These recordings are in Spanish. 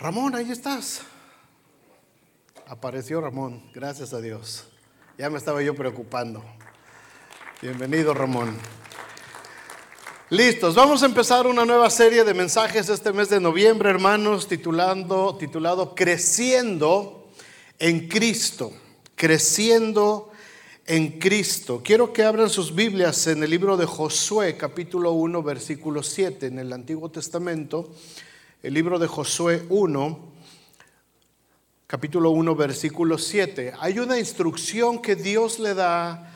Ramón, ahí estás. Apareció Ramón, gracias a Dios. Ya me estaba yo preocupando. Bienvenido, Ramón. Listos, vamos a empezar una nueva serie de mensajes este mes de noviembre, hermanos, titulado Creciendo en Cristo. Creciendo en Cristo. Quiero que abran sus Biblias en el libro de Josué, capítulo 1, versículo 7, en el Antiguo Testamento. El libro de Josué 1, capítulo 1, versículo 7. Hay una instrucción que Dios le da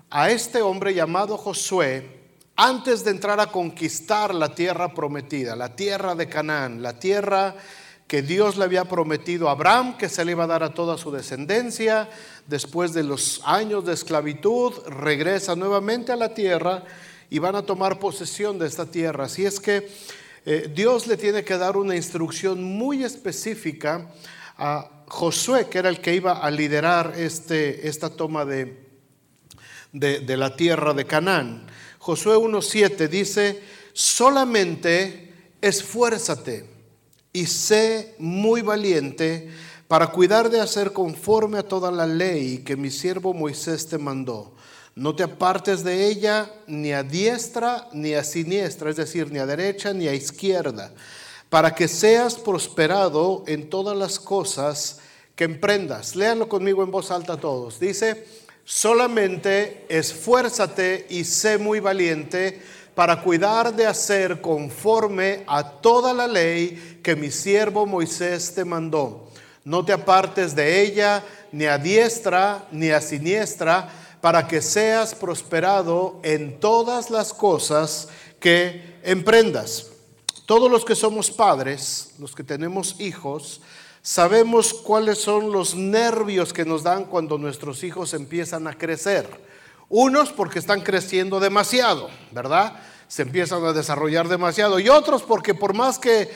a este hombre llamado Josué antes de entrar a conquistar la tierra prometida, la tierra de Canaán, la tierra que Dios le había prometido a Abraham, que se le iba a dar a toda su descendencia. Después de los años de esclavitud, regresa nuevamente a la tierra y van a tomar posesión de esta tierra. Así es que Dios le tiene que dar una instrucción muy específica a Josué, que era el que iba a liderar esta toma de la tierra de Canaán. Josué 1:7 dice: solamente esfuérzate y sé muy valiente para cuidar de hacer conforme a toda la ley que mi siervo Moisés te mandó. No te apartes de ella ni a diestra ni a siniestra, es decir, ni a derecha ni a izquierda, para que seas prosperado en todas las cosas que emprendas. Léanlo conmigo en voz alta todos. Dice: solamente esfuérzate y sé muy valiente para cuidar de hacer conforme a toda la ley que mi siervo Moisés te mandó. No te apartes de ella ni a diestra ni a siniestra, para que seas prosperado en todas las cosas que emprendas. Todos los que somos padres, los que tenemos hijos, sabemos cuáles son los nervios que nos dan cuando nuestros hijos empiezan a crecer. Unos porque están creciendo demasiado, ¿verdad? Se empiezan a desarrollar demasiado. Y otros porque por más que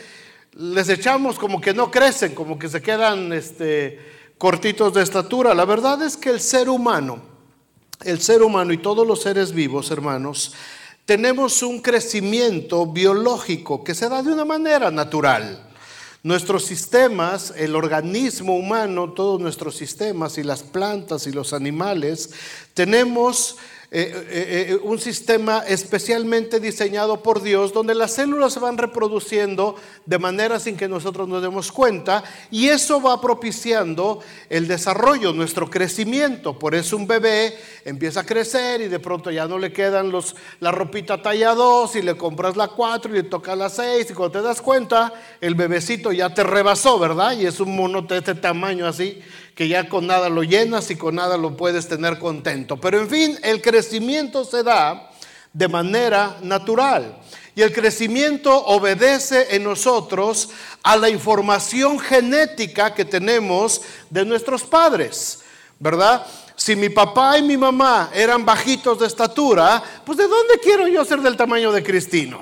les echamos, como que no crecen, como que se quedan cortitos de estatura. La verdad es que el ser humano y todos los seres vivos, hermanos, tenemos un crecimiento biológico que se da de una manera natural. Nuestros sistemas, el organismo humano, todos nuestros sistemas y las plantas y los animales, tenemos un sistema especialmente diseñado por Dios, donde las células se van reproduciendo de manera sin que nosotros nos demos cuenta, y eso va propiciando el desarrollo, nuestro crecimiento. Por eso un bebé empieza a crecer y de pronto ya no le quedan la ropita talla 2 y le compras la 4 y le toca la 6, y cuando te das cuenta el bebecito ya te rebasó, ¿verdad? Y es un mono de este tamaño así, que ya con nada lo llenas y con nada lo puedes tener contento. Pero en fin, el crecimiento se da de manera natural. Y el crecimiento obedece en nosotros a la información genética que tenemos de nuestros padres, ¿verdad? Si mi papá y mi mamá eran bajitos de estatura, pues ¿de dónde quiero yo ser del tamaño de Cristino?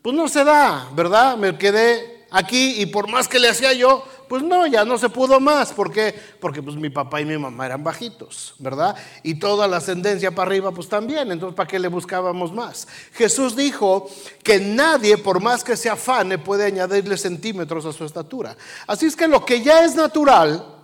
Pues no se da, ¿verdad? Me quedé aquí y por más que le hacía yo, pues no, ya no se pudo más. ¿Por qué? Porque pues mi papá y mi mamá eran bajitos, ¿verdad? Y toda la ascendencia para arriba pues también. Entonces, ¿para qué le buscábamos más? Jesús dijo que nadie, por más que se afane, puede añadirle centímetros a su estatura. Así es que lo que ya es natural,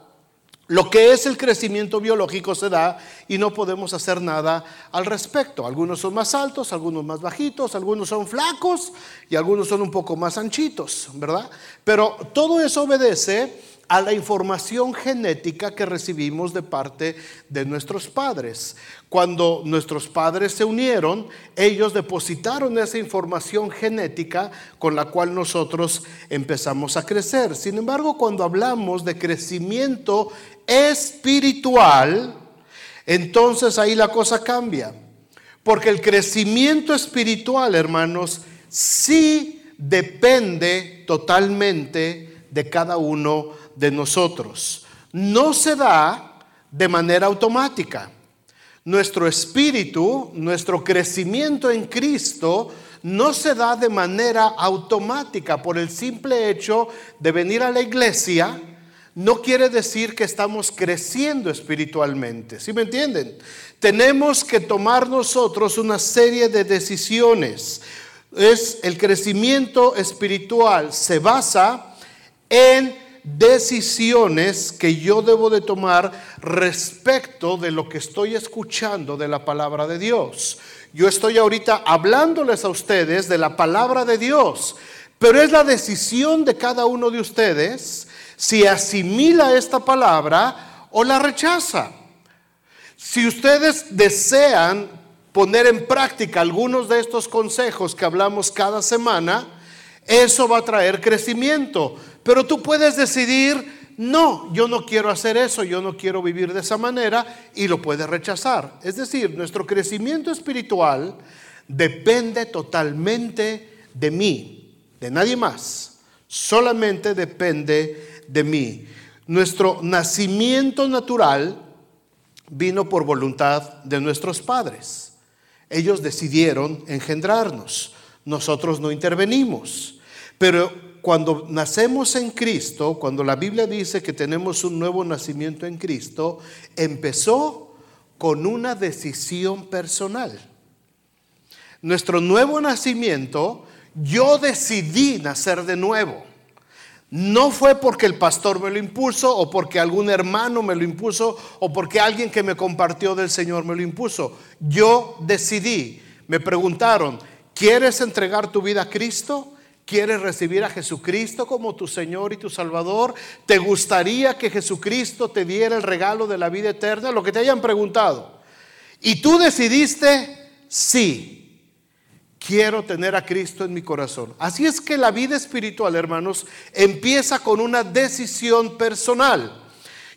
lo que es el crecimiento biológico, se da y no podemos hacer nada al respecto. Algunos son más altos, algunos más bajitos, algunos son flacos y algunos son un poco más anchitos, ¿verdad? Pero todo eso obedece a la información genética que recibimos de parte de nuestros padres. Cuando nuestros padres se unieron, ellos depositaron esa información genética con la cual nosotros empezamos a crecer. Sin embargo, cuando hablamos de crecimiento espiritual, entonces ahí la cosa cambia. Porque el crecimiento espiritual, hermanos, sí depende totalmente de cada uno de nosotros. No se da de manera automática. Nuestro espíritu, nuestro crecimiento en Cristo no se da de manera automática. Por el simple hecho de venir a la iglesia, no quiere decir que estamos creciendo espiritualmente. ¿Sí me entienden? Tenemos que tomar nosotros una serie de decisiones. El crecimiento espiritual se basa en decisiones que yo debo de tomar respecto de lo que estoy escuchando de la palabra de Dios. Yo estoy ahorita hablándoles a ustedes de la palabra de Dios, pero es la decisión de cada uno de ustedes si asimila esta palabra o la rechaza. Si ustedes desean poner en práctica algunos de estos consejos que hablamos cada semana, eso va a traer crecimiento. Pero tú puedes decidir, no, yo no quiero hacer eso, yo no quiero vivir de esa manera, y lo puedes rechazar. Es decir, nuestro crecimiento espiritual depende totalmente de mí, de nadie más. Solamente depende de mí. Nuestro nacimiento natural vino por voluntad de nuestros padres. Ellos decidieron engendrarnos. Nosotros no intervenimos. Pero cuando nacemos en Cristo, cuando la Biblia dice que tenemos un nuevo nacimiento en Cristo, empezó con una decisión personal. Nuestro nuevo nacimiento, yo decidí nacer de nuevo. No fue porque el pastor me lo impuso, o porque algún hermano me lo impuso, o porque alguien que me compartió del Señor me lo impuso. Yo decidí. Me preguntaron, ¿quieres entregar tu vida a Cristo? ¿Quieres recibir a Jesucristo como tu Señor y tu Salvador? ¿Te gustaría que Jesucristo te diera el regalo de la vida eterna? Lo que te hayan preguntado. Y tú decidiste, sí. Quiero tener a Cristo en mi corazón. Así es que la vida espiritual, hermanos, empieza con una decisión personal.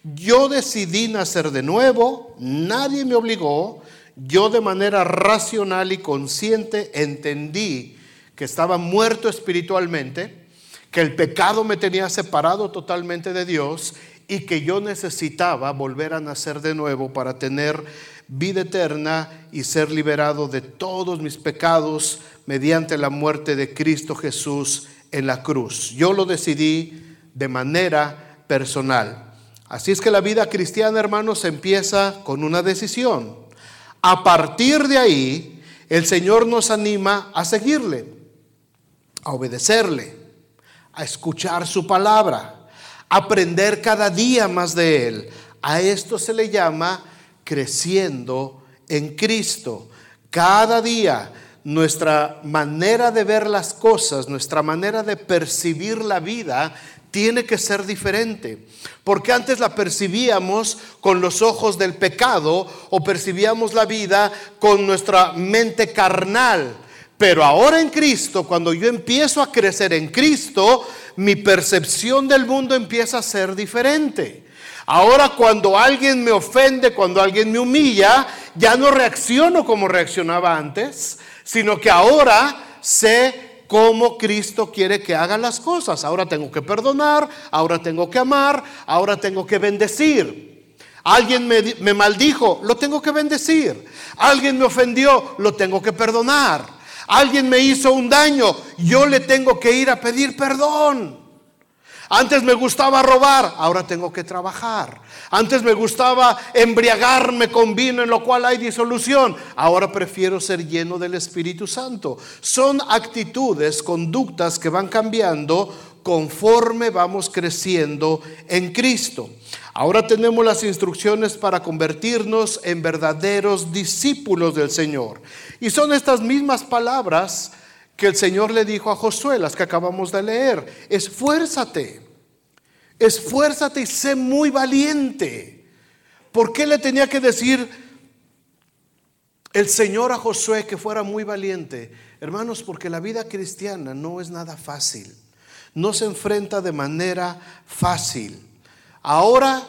Yo decidí nacer de nuevo, nadie me obligó. Yo de manera racional y consciente entendí que estaba muerto espiritualmente, que el pecado me tenía separado totalmente de Dios y que yo necesitaba volver a nacer de nuevo para tener vida eterna y ser liberado de todos mis pecados mediante la muerte de Cristo Jesús en la cruz. Yo lo decidí de manera personal. Así es que la vida cristiana, hermanos, empieza con una decisión. A partir de ahí, el Señor nos anima a seguirle, a obedecerle, a escuchar su palabra, a aprender cada día más de Él. A esto se le llama creciendo en Cristo. Cada día nuestra manera de ver las cosas, nuestra manera de percibir la vida tiene que ser diferente, porque antes la percibíamos con los ojos del pecado o percibíamos la vida con nuestra mente carnal. Pero ahora en Cristo, cuando yo empiezo a crecer en Cristo, mi percepción del mundo empieza a ser diferente. Ahora cuando alguien me ofende, cuando alguien me humilla, ya no reacciono como reaccionaba antes, sino que ahora sé cómo Cristo quiere que haga las cosas. Ahora tengo que perdonar, ahora tengo que amar, ahora tengo que bendecir. Alguien me maldijo, lo tengo que bendecir. Alguien me ofendió, lo tengo que perdonar. Alguien me hizo un daño, yo le tengo que ir a pedir perdón. Antes me gustaba robar, ahora tengo que trabajar. Antes me gustaba embriagarme con vino, en lo cual hay disolución. Ahora prefiero ser lleno del Espíritu Santo. Son actitudes, conductas que van cambiando conforme vamos creciendo en Cristo. Ahora tenemos las instrucciones para convertirnos en verdaderos discípulos del Señor. Y son estas mismas palabras que el Señor le dijo a Josué, las que acabamos de leer. Esfuérzate y sé muy valiente. ¿Por qué le tenía que decir el Señor a Josué que fuera muy valiente? Hermanos, porque la vida cristiana no es nada fácil. No se enfrenta de manera fácil. Ahora,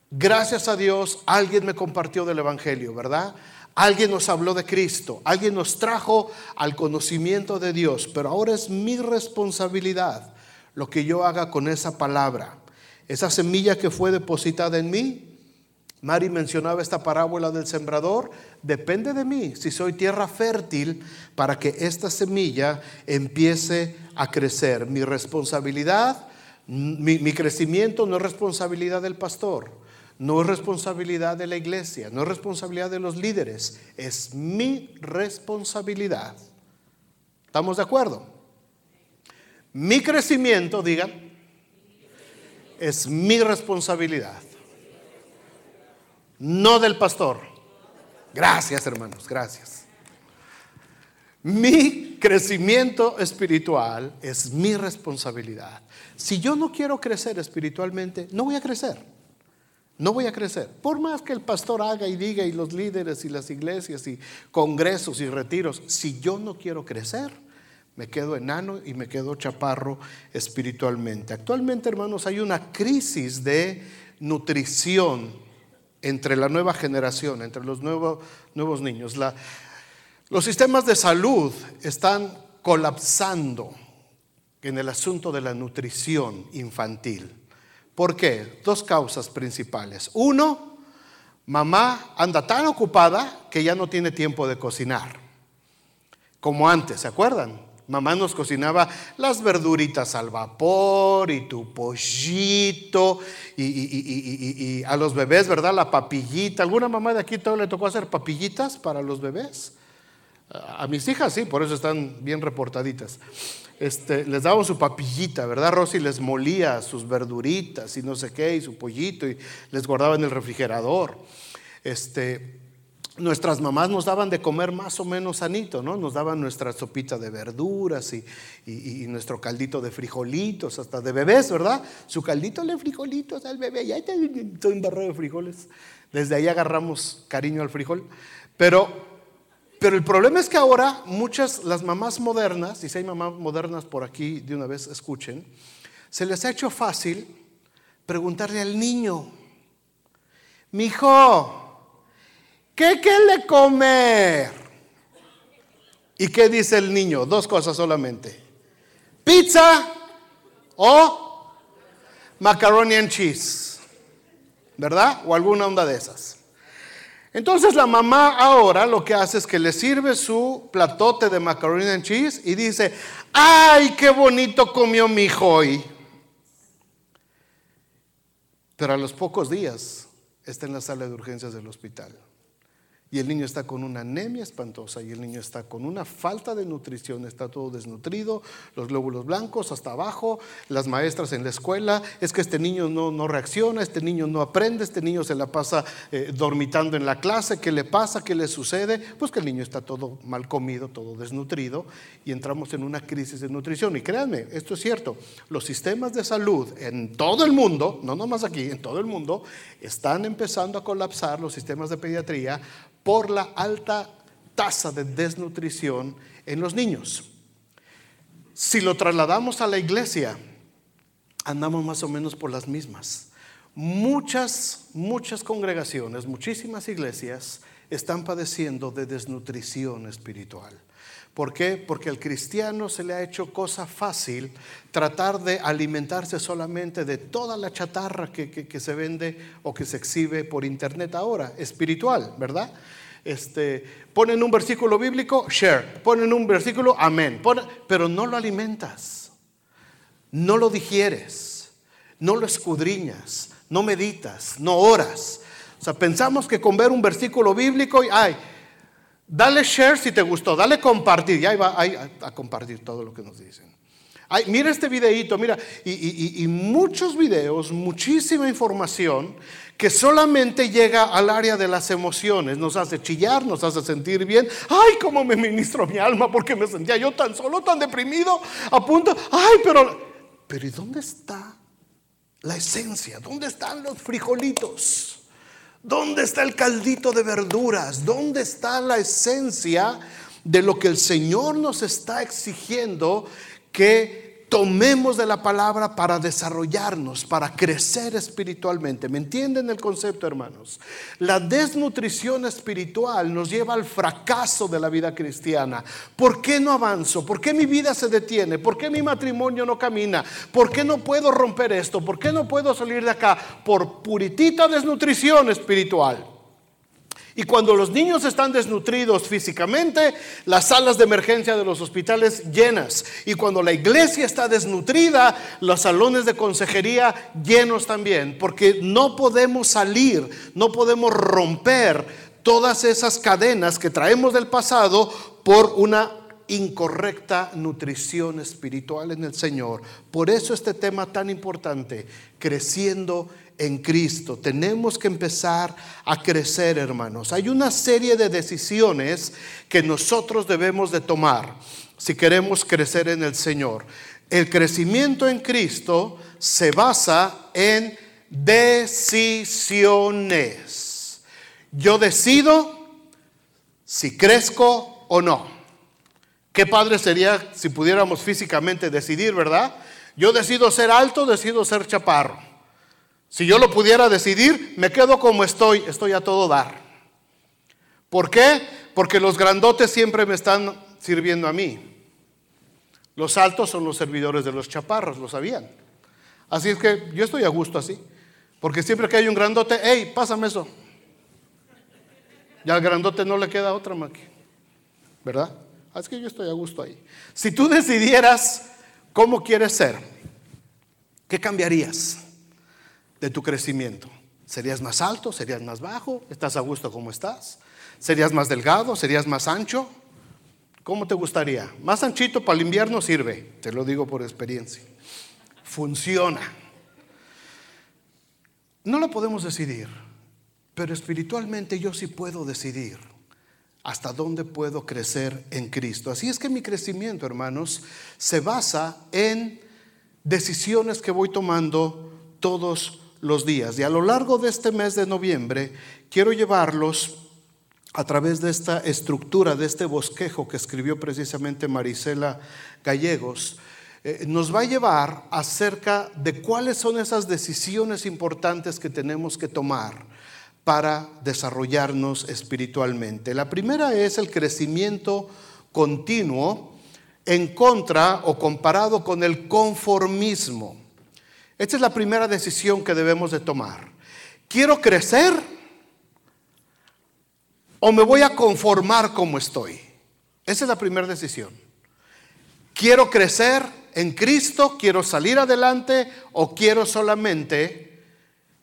gracias a Dios, alguien me compartió del Evangelio, ¿verdad? Alguien nos habló de Cristo, alguien nos trajo al conocimiento de Dios, pero ahora es mi responsabilidad lo que yo haga con esa palabra. Esa semilla que fue depositada en mí, Mari mencionaba esta parábola del sembrador, depende de mí si soy tierra fértil para que esta semilla empiece a crecer. Mi responsabilidad, mi crecimiento no es responsabilidad del pastor. No es responsabilidad de la iglesia, no es responsabilidad de los líderes, es mi responsabilidad. ¿Estamos de acuerdo? Mi crecimiento, digan, es mi responsabilidad, no del pastor. Gracias, hermanos, gracias. Mi crecimiento espiritual es mi responsabilidad. Si yo no quiero crecer espiritualmente, no voy a crecer. No voy a crecer. Por más que el pastor haga y diga, y los líderes y las iglesias y congresos y retiros, si yo no quiero crecer, me quedo enano y me quedo chaparro espiritualmente. Actualmente, hermanos, hay una crisis de nutrición entre la nueva generación, entre los nuevos niños. Los sistemas de salud están colapsando en el asunto de la nutrición infantil. ¿Por qué? Dos causas principales. Uno, mamá anda tan ocupada que ya no tiene tiempo de cocinar. Como antes, ¿se acuerdan? Mamá nos cocinaba las verduritas al vapor y tu pollito y a los bebés, ¿verdad? La papillita. ¿Alguna mamá de aquí todo le tocó hacer papillitas para los bebés? A mis hijas sí, por eso están bien reportaditas. Les daba su papillita, ¿verdad? Rosy les molía sus verduritas y no sé qué, y su pollito, y les guardaba en el refrigerador. Nuestras mamás nos daban de comer más o menos sanito, ¿no? Nos daban nuestra sopita de verduras y nuestro caldito de frijolitos, hasta de bebés, ¿verdad? Su caldito de frijolitos al bebé, ya estoy embarrado de frijoles. Desde ahí agarramos cariño al frijol. Pero el problema es que ahora las mamás modernas, y si hay mamás modernas por aquí, de una vez escuchen, se les ha hecho fácil preguntarle al niño: mijo, ¿qué quiere comer? ¿Y qué dice el niño? Dos cosas solamente: pizza o macaroni and cheese, ¿verdad? O alguna onda de esas. Entonces la mamá ahora lo que hace es que le sirve su platote de macaroni and cheese y dice: ¡ay, qué bonito comió mi hijo hoy! Pero a los pocos días está en la sala de urgencias del hospital. Y el niño está con una anemia espantosa, y el niño está con una falta de nutrición, está todo desnutrido, los glóbulos blancos hasta abajo, las maestras en la escuela: es que este niño no reacciona, este niño no aprende, este niño se la pasa dormitando en la clase, ¿qué le pasa? ¿Qué le sucede? Pues que el niño está todo mal comido, todo desnutrido, y entramos en una crisis de nutrición. Y créanme, esto es cierto, los sistemas de salud en todo el mundo, no nomás aquí, en todo el mundo, están empezando a colapsar, los sistemas de pediatría, por la alta tasa de desnutrición en los niños. Si lo trasladamos a la iglesia, andamos más o menos por las mismas. Muchas congregaciones, muchísimas iglesias están padeciendo de desnutrición espiritual. ¿Por qué? Porque al cristiano se le ha hecho cosa fácil tratar de alimentarse solamente de toda la chatarra que se vende o que se exhibe por internet ahora, espiritual, ¿verdad? Ponen un versículo bíblico, share. Ponen un versículo, amén. Pero no lo alimentas, no lo digieres, no lo escudriñas, no meditas, no oras. O sea, pensamos que con ver un versículo bíblico, dale share si te gustó, dale compartir, y ahí va a compartir todo lo que nos dicen. Mira este videíto, mira, y muchos videos, muchísima información que solamente llega al área de las emociones, nos hace chillar, nos hace sentir bien. Ay, cómo me ministró mi alma, porque me sentía yo tan solo, tan deprimido, a punto, pero ¿y dónde está la esencia? ¿Dónde están los frijolitos? ¿Dónde está el caldito de verduras? ¿Dónde está la esencia de lo que el Señor nos está exigiendo que tomemos de la palabra para desarrollarnos, para crecer espiritualmente? ¿Me entienden el concepto, hermanos? La desnutrición espiritual nos lleva al fracaso de la vida cristiana. ¿Por qué no avanzo? ¿Por qué mi vida se detiene? ¿Por qué mi matrimonio no camina? ¿Por qué no puedo romper esto? ¿Por qué no puedo salir de acá? Por puritita desnutrición espiritual. Y cuando los niños están desnutridos físicamente, las salas de emergencia de los hospitales llenas. Y cuando la iglesia está desnutrida, los salones de consejería llenos también. Porque no podemos salir, no podemos romper todas esas cadenas que traemos del pasado por una incorrecta nutrición espiritual en el Señor. Por eso este tema tan importante, creciendo en Cristo. Tenemos que empezar a crecer, hermanos. Hay una serie de decisiones que nosotros debemos de tomar si queremos crecer en el Señor. El crecimiento en Cristo se basa en decisiones. Yo decido si crezco o no. Qué padre sería si pudiéramos físicamente decidir, ¿verdad? Yo decido ser alto, decido ser chaparro. Si yo lo pudiera decidir, me quedo como estoy a todo dar. ¿Por qué? Porque los grandotes siempre me están sirviendo a mí. Los altos son los servidores de los chaparros, ¿lo sabían? Así es que yo estoy a gusto así. Porque siempre que hay un grandote, hey, pásame eso. Y al grandote no le queda otra más, ¿verdad? Así que yo estoy a gusto ahí. Si tú decidieras cómo quieres ser, ¿qué cambiarías de tu crecimiento? ¿Serías más alto? ¿Serías más bajo? ¿Estás a gusto como estás? ¿Serías más delgado? ¿Serías más ancho? ¿Cómo te gustaría? Más anchito para el invierno sirve, te lo digo por experiencia. Funciona. No lo podemos decidir, pero espiritualmente yo sí puedo decidir hasta dónde puedo crecer en Cristo. Así es que mi crecimiento, hermanos, se basa en decisiones que voy tomando todos los días. Y a lo largo de este mes de noviembre quiero llevarlos a través de esta estructura, de este bosquejo que escribió precisamente Marisela Gallegos. Nos va a llevar acerca de cuáles son esas decisiones importantes que tenemos que tomar para desarrollarnos espiritualmente. La primera es el crecimiento continuo en contra o comparado con el conformismo. Esta es la primera decisión que debemos de tomar. ¿Quiero crecer o me voy a conformar como estoy? Esa es la primera decisión. ¿Quiero crecer en Cristo? ¿Quiero salir adelante? ¿O quiero solamente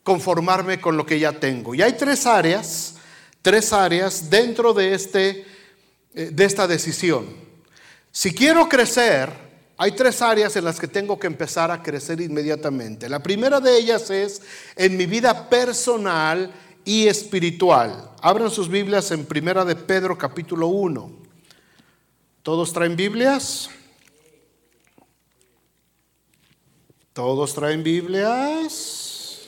conformarme con lo que ya tengo? Y hay tres áreas dentro de esta decisión. Si quiero crecer, hay tres áreas en las que tengo que empezar a crecer inmediatamente. La primera de ellas es en mi vida personal y espiritual. Abran sus Biblias en Primera de Pedro capítulo 1. ¿Todos traen Biblias? ¿Todos traen Biblias?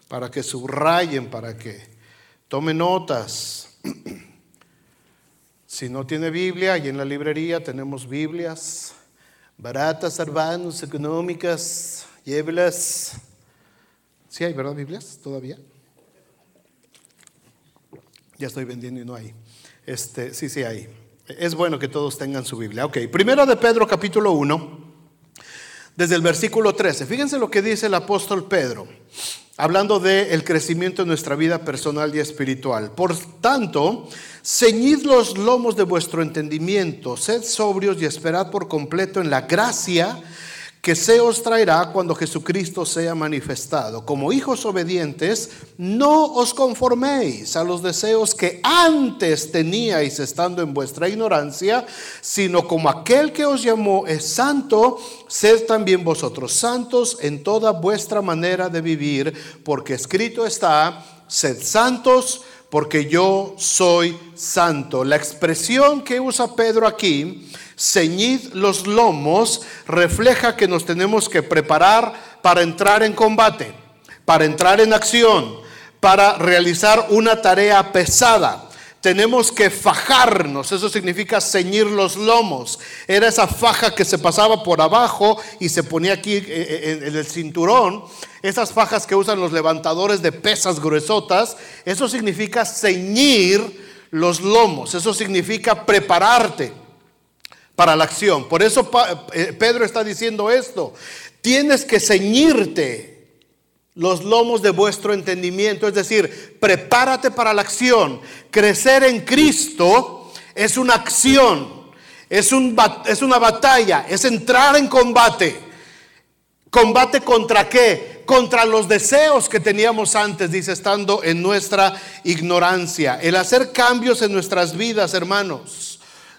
Para que subrayen, para que tomen notas. Si no tiene Biblia, y en la librería tenemos Biblias baratas, hermanos, económicas, llévelas. ¿Sí hay, verdad, Biblias todavía? Ya estoy vendiendo y no hay. Sí hay. Es bueno que todos tengan su Biblia. Ok, Primera de Pedro capítulo 1, desde el versículo 13. Fíjense lo que dice el apóstol Pedro, hablando del crecimiento en nuestra vida personal y espiritual. Por tanto, ceñid los lomos de vuestro entendimiento, sed sobrios y esperad por completo en la gracia que se os traerá cuando Jesucristo sea manifestado. Como hijos obedientes, no os conforméis a los deseos que antes teníais estando en vuestra ignorancia, sino como aquel que os llamó es santo, sed también vosotros santos en toda vuestra manera de vivir, porque escrito está: sed santos, porque yo soy santo. La expresión que usa Pedro aquí, ceñid los lomos, refleja que nos tenemos que preparar para entrar en combate, para entrar en acción, para realizar una tarea pesada. Tenemos que fajarnos, eso significa ceñir los lomos. Era esa faja que se pasaba por abajo y se ponía aquí en el cinturón. Esas fajas que usan los levantadores de pesas gruesotas, eso significa ceñir los lomos. Eso significa prepararte para la acción. Por eso Pedro está diciendo esto: tienes que ceñirte los lomos de vuestro entendimiento, es decir, prepárate para la acción. Crecer en Cristo es una acción, es una batalla, es entrar en combate. ¿Combate contra qué? Contra los deseos que teníamos antes, dice, estando en nuestra ignorancia. El hacer cambios en nuestras vidas, hermanos,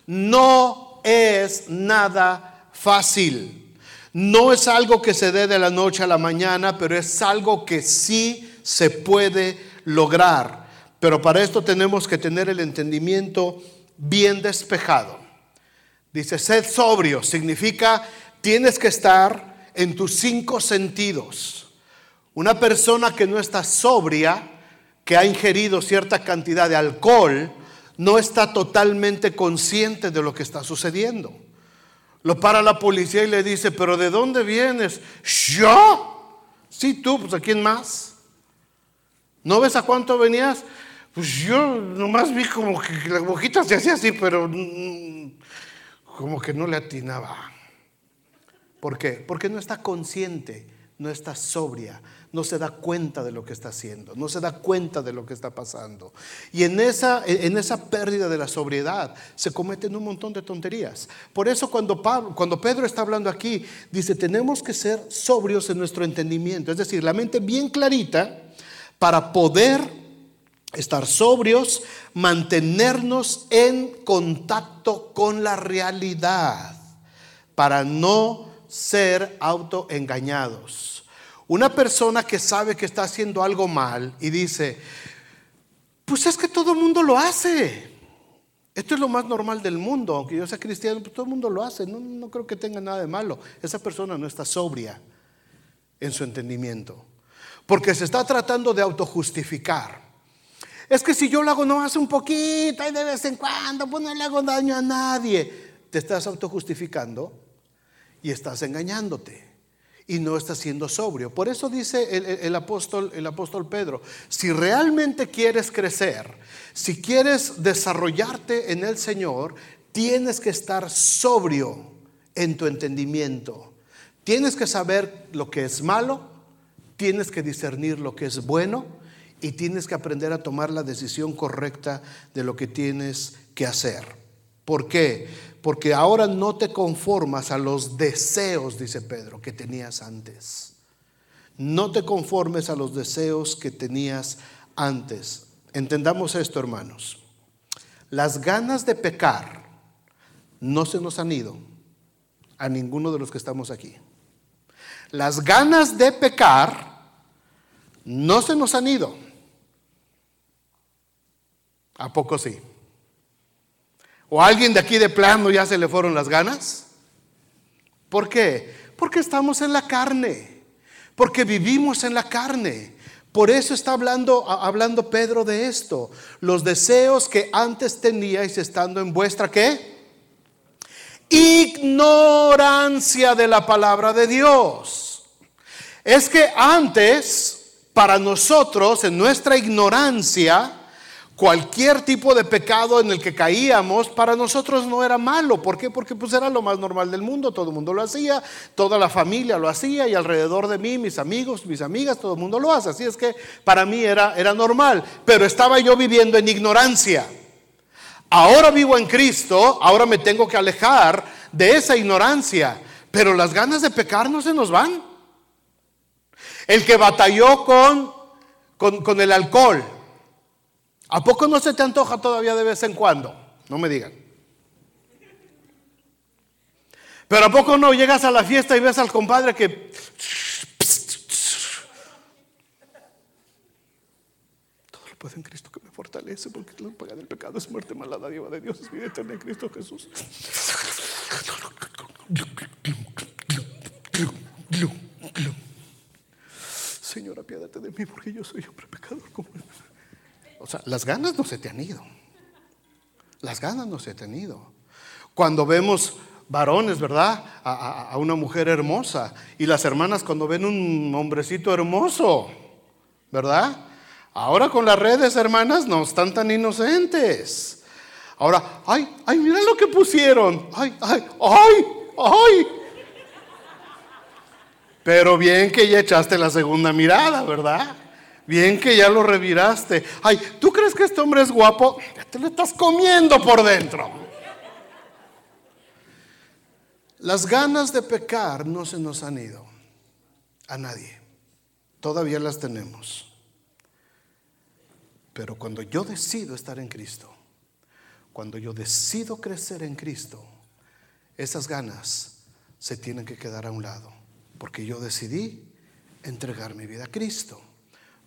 No es nada fácil. No es algo que se dé de la noche a la mañana, pero es algo que sí se puede lograr. Pero para esto tenemos que tener el entendimiento bien despejado. Dice, sed sobrio, significa tienes que estar en tus 5 sentidos. Una persona que no está sobria, que ha ingerido cierta cantidad de alcohol, no está totalmente consciente de lo que está sucediendo. Lo para la policía y le dice, pero ¿de dónde vienes? ¿Yo? Sí, tú, pues ¿a quién más? ¿No ves a cuánto venías? Pues yo nomás vi como que la boquita se hacía así, pero como que no le atinaba. ¿Por qué? Porque no está consciente, no está sobria, no se da cuenta de lo que está haciendo, no se da cuenta de lo que está pasando. Y en esa pérdida de la sobriedad se cometen un montón de tonterías. Por eso cuando Pedro está hablando aquí, dice, tenemos que ser sobrios en nuestro entendimiento. Es decir, la mente bien clarita para poder estar sobrios, mantenernos en contacto con la realidad, para no ser autoengañados. Una persona que sabe que está haciendo algo mal y dice, pues es que todo el mundo lo hace, esto es lo más normal del mundo, aunque yo sea cristiano, pues todo el mundo lo hace, no creo que tenga nada de malo. Esa persona no está sobria en su entendimiento, porque se está tratando de autojustificar. Es que si yo lo hago nomás un poquito y de vez en cuando, pues no le hago daño a nadie. Te estás autojustificando y estás engañándote y no estás siendo sobrio. Por eso dice el apóstol Pedro, si realmente quieres crecer, si quieres desarrollarte en el Señor, tienes que estar sobrio en tu entendimiento. Tienes que saber lo que es malo, tienes que discernir lo que es bueno y tienes que aprender a tomar la decisión correcta de lo que tienes que hacer. ¿Por qué? Porque ahora no te conformas a los deseos, dice Pedro, que tenías antes. No te conformes a los deseos que tenías antes. Entendamos esto, hermanos. Las ganas de pecar no se nos han ido a ninguno de los que estamos aquí. Las ganas de pecar no se nos han ido. ¿A poco sí? ¿O a alguien de aquí de plano ya se le fueron las ganas? ¿Por qué? Porque estamos en la carne, porque vivimos en la carne. Por eso está hablando Pedro de esto. Los deseos que antes teníais estando en vuestra ¿qué? Ignorancia de la palabra de Dios. Es que antes, para nosotros, en nuestra ignorancia, cualquier tipo de pecado en el que caíamos para nosotros no era malo. ¿Por qué? Porque pues era lo más normal del mundo. Todo el mundo lo hacía, toda la familia lo hacía, y alrededor de mí, mis amigos, mis amigas, todo el mundo lo hace. Así es que para mí era normal. Pero estaba yo viviendo en ignorancia. Ahora vivo en Cristo, ahora me tengo que alejar de esa ignorancia. Pero las ganas de pecar no se nos van. El que batalló con el alcohol, ¿a poco no se te antoja todavía de vez en cuando? No me digan. Pero ¿a poco no llegas a la fiesta y ves al compadre que todo lo puedo en Cristo que me fortalece, porque la paga del pecado es muerte, mala dádiva de Dios es vida eterna en Cristo Jesús? Señor, apiádate de mí, porque yo soy hombre pecador como él. O sea, las ganas no se te han ido. Las ganas no se te han ido. Cuando vemos varones, ¿verdad? A una mujer hermosa, y las hermanas cuando ven un hombrecito hermoso, ¿verdad? Ahora con las redes, hermanas, no están tan inocentes. Ahora, ay, mira lo que pusieron. Ay. Pero bien que ya echaste la segunda mirada, ¿verdad? Bien que ya lo reviraste. Ay, ¿tú crees que este hombre es guapo? Ya te lo estás comiendo por dentro. Las ganas de pecar no se nos han ido a nadie. Todavía las tenemos. Pero cuando yo decido estar en Cristo, cuando yo decido crecer en Cristo, esas ganas se tienen que quedar a un lado, porque yo decidí entregar mi vida a Cristo,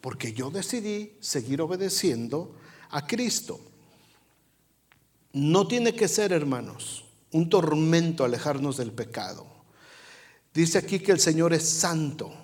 porque yo decidí seguir obedeciendo a Cristo. No tiene que ser, hermanos, un tormento alejarnos del pecado. Dice aquí que el Señor es santo.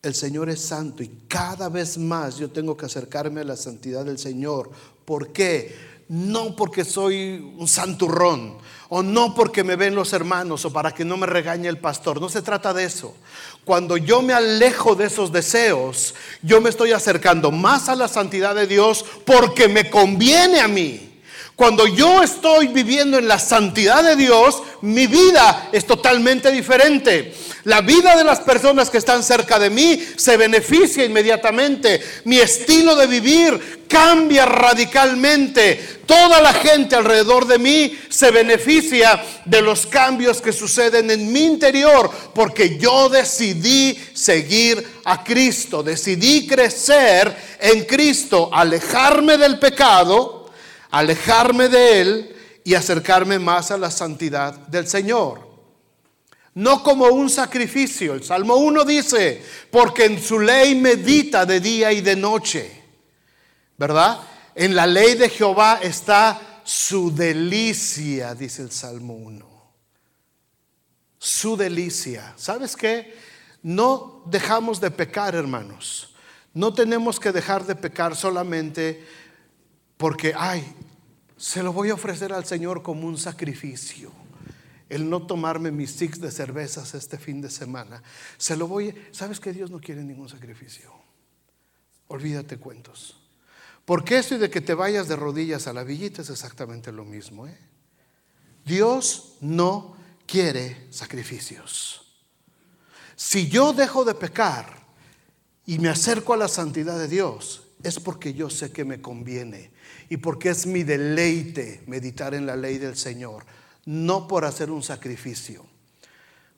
El Señor es santo y cada vez más yo tengo que acercarme a la santidad del Señor. ¿Por qué? No porque soy un santurrón, o no porque me ven los hermanos, o para que no me regañe el pastor. No se trata de eso. Cuando yo me alejo de esos deseos, yo me estoy acercando más a la santidad de Dios porque me conviene a mí. Cuando yo estoy viviendo en la santidad de Dios, mi vida es totalmente diferente. La vida de las personas que están cerca de mí se beneficia inmediatamente. Mi estilo de vivir cambia radicalmente. Toda la gente alrededor de mí se beneficia de los cambios que suceden en mi interior, porque yo decidí seguir a Cristo, decidí crecer en Cristo, alejarme del pecado, alejarme de Él y acercarme más a la santidad del Señor. No como un sacrificio. El Salmo 1 dice, porque en su ley medita de día y de noche. ¿Verdad? En la ley de Jehová está su delicia, dice el Salmo 1. Su delicia. ¿Sabes qué? No dejamos de pecar, hermanos. No tenemos que dejar de pecar solamente porque, se lo voy a ofrecer al Señor como un sacrificio. El no tomarme mis 6 de cervezas este fin de semana. ¿Sabes que Dios no quiere ningún sacrificio? Olvídate cuentos. Porque eso y de que te vayas de rodillas a la villita es exactamente lo mismo, ¿eh? Dios no quiere sacrificios. Si yo dejo de pecar y me acerco a la santidad de Dios, es porque yo sé que me conviene y porque es mi deleite meditar en la ley del Señor, no por hacer un sacrificio.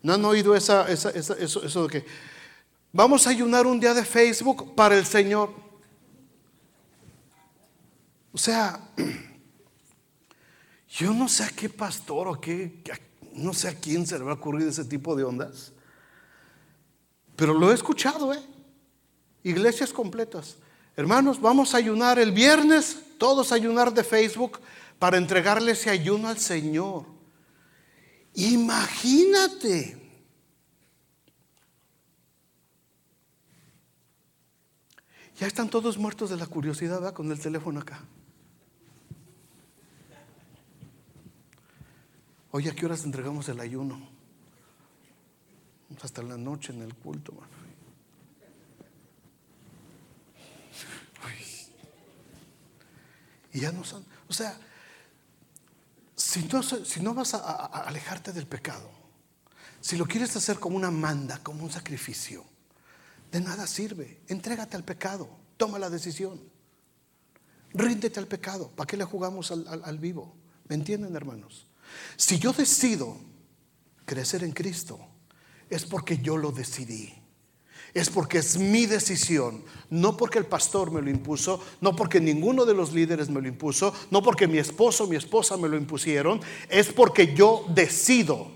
¿No han oído eso de que vamos a ayunar un día de Facebook para el Señor? O sea, yo no sé a qué pastor o no sé a quién se le va a ocurrir ese tipo de ondas, pero lo he escuchado, iglesias completas. Hermanos, vamos a ayunar el viernes, todos a ayunar de Facebook para entregarle ese ayuno al Señor. Imagínate. Ya están todos muertos de la curiosidad, ¿verdad? Con el teléfono acá. Oye, ¿a qué horas entregamos el ayuno? Hasta la noche en el culto, mano. Y ya no son, o sea, si no vas a alejarte del pecado, si lo quieres hacer como una manda, como un sacrificio, de nada sirve. Entrégate al pecado, toma la decisión, ríndete al pecado. ¿Para qué le jugamos al vivo? ¿Me entienden, hermanos? Si yo decido crecer en Cristo, es porque yo lo decidí. Es porque es mi decisión, no porque el pastor me lo impuso, no porque ninguno de los líderes me lo impuso, no porque mi esposo o mi esposa me lo impusieron. Es porque yo decido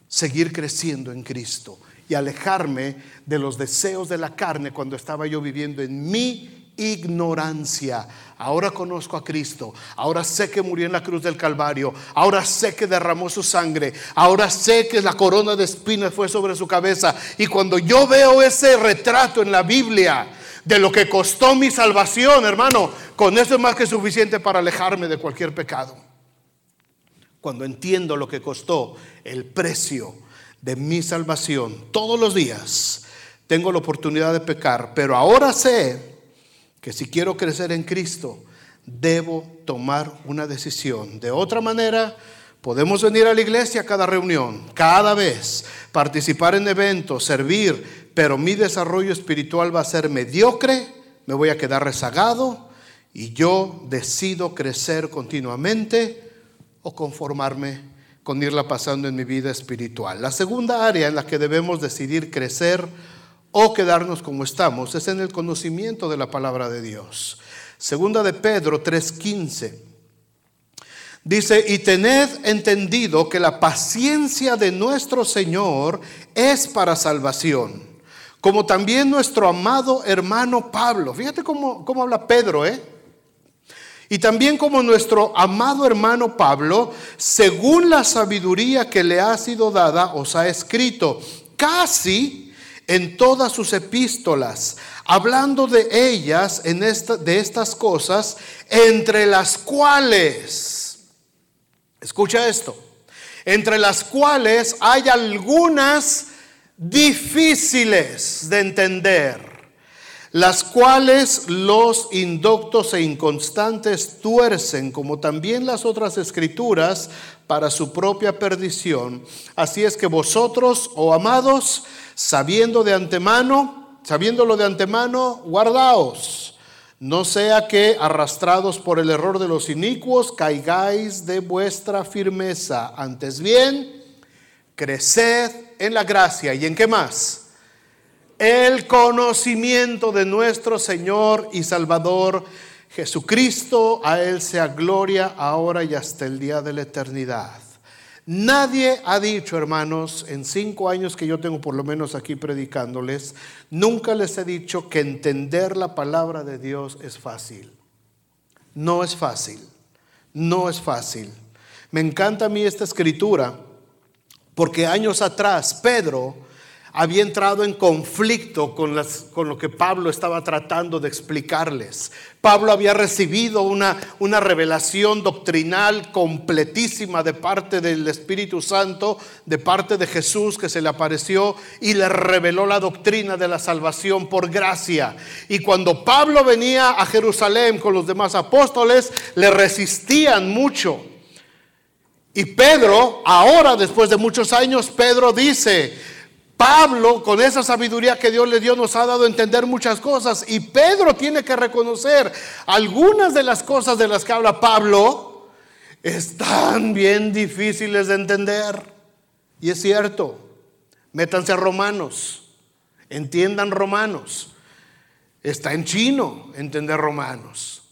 seguir creciendo en Cristo y alejarme de los deseos de la carne cuando estaba yo viviendo en mi ignorancia. Ahora conozco a Cristo, ahora sé que murió en la cruz del Calvario, ahora sé que derramó su sangre, ahora sé que la corona de espinas fue sobre su cabeza. Y cuando yo veo ese retrato en la Biblia de lo que costó mi salvación, hermano, con eso es más que suficiente para alejarme de cualquier pecado. Cuando entiendo lo que costó el precio de mi salvación, todos los días tengo la oportunidad de pecar, pero ahora sé que si quiero crecer en Cristo, debo tomar una decisión. De otra manera, podemos venir a la iglesia a cada reunión, cada vez, participar en eventos, servir, pero mi desarrollo espiritual va a ser mediocre, me voy a quedar rezagado y yo decido crecer continuamente o conformarme con irla pasando en mi vida espiritual. La segunda área en la que debemos decidir crecer o quedarnos como estamos es en el conocimiento de la palabra de Dios. Segunda de Pedro 3:15. Dice, y tened entendido que la paciencia de nuestro Señor es para salvación, como también nuestro amado hermano Pablo. Fíjate cómo habla Pedro, Y también como nuestro amado hermano Pablo, según la sabiduría que le ha sido dada, os ha escrito casi en todas sus epístolas, hablando de ellas, de estas cosas, entre las cuales, escucha esto, entre las cuales hay algunas difíciles de entender, las cuales los indoctos e inconstantes tuercen, como también las otras escrituras, para su propia perdición. Así es que vosotros, oh amados, sabiéndolo de antemano, guardaos, no sea que, arrastrados por el error de los inicuos, caigáis de vuestra firmeza. Antes bien, creced en la gracia. ¿Y en qué más? El conocimiento de nuestro Señor y Salvador Jesucristo. A Él sea gloria ahora y hasta el día de la eternidad. Nadie ha dicho, hermanos, en 5 años que yo tengo por lo menos aquí predicándoles, nunca les he dicho que entender la palabra de Dios es fácil. No es fácil. No es fácil. Me encanta a mí esta escritura porque años atrás Pedro había entrado en conflicto con lo que Pablo estaba tratando de explicarles. Pablo había recibido una revelación doctrinal completísima de parte del Espíritu Santo, de parte de Jesús, que se le apareció y le reveló la doctrina de la salvación por gracia. Y cuando Pablo venía a Jerusalén con los demás apóstoles, le resistían mucho. Y Pedro, ahora después de muchos años, Pedro dice, Pablo, con esa sabiduría que Dios le dio, nos ha dado a entender muchas cosas. Y Pedro tiene que reconocer algunas de las cosas de las que habla Pablo están bien difíciles de entender. Y es cierto. Métanse a Romanos, entiendan Romanos. Está en chino entender Romanos.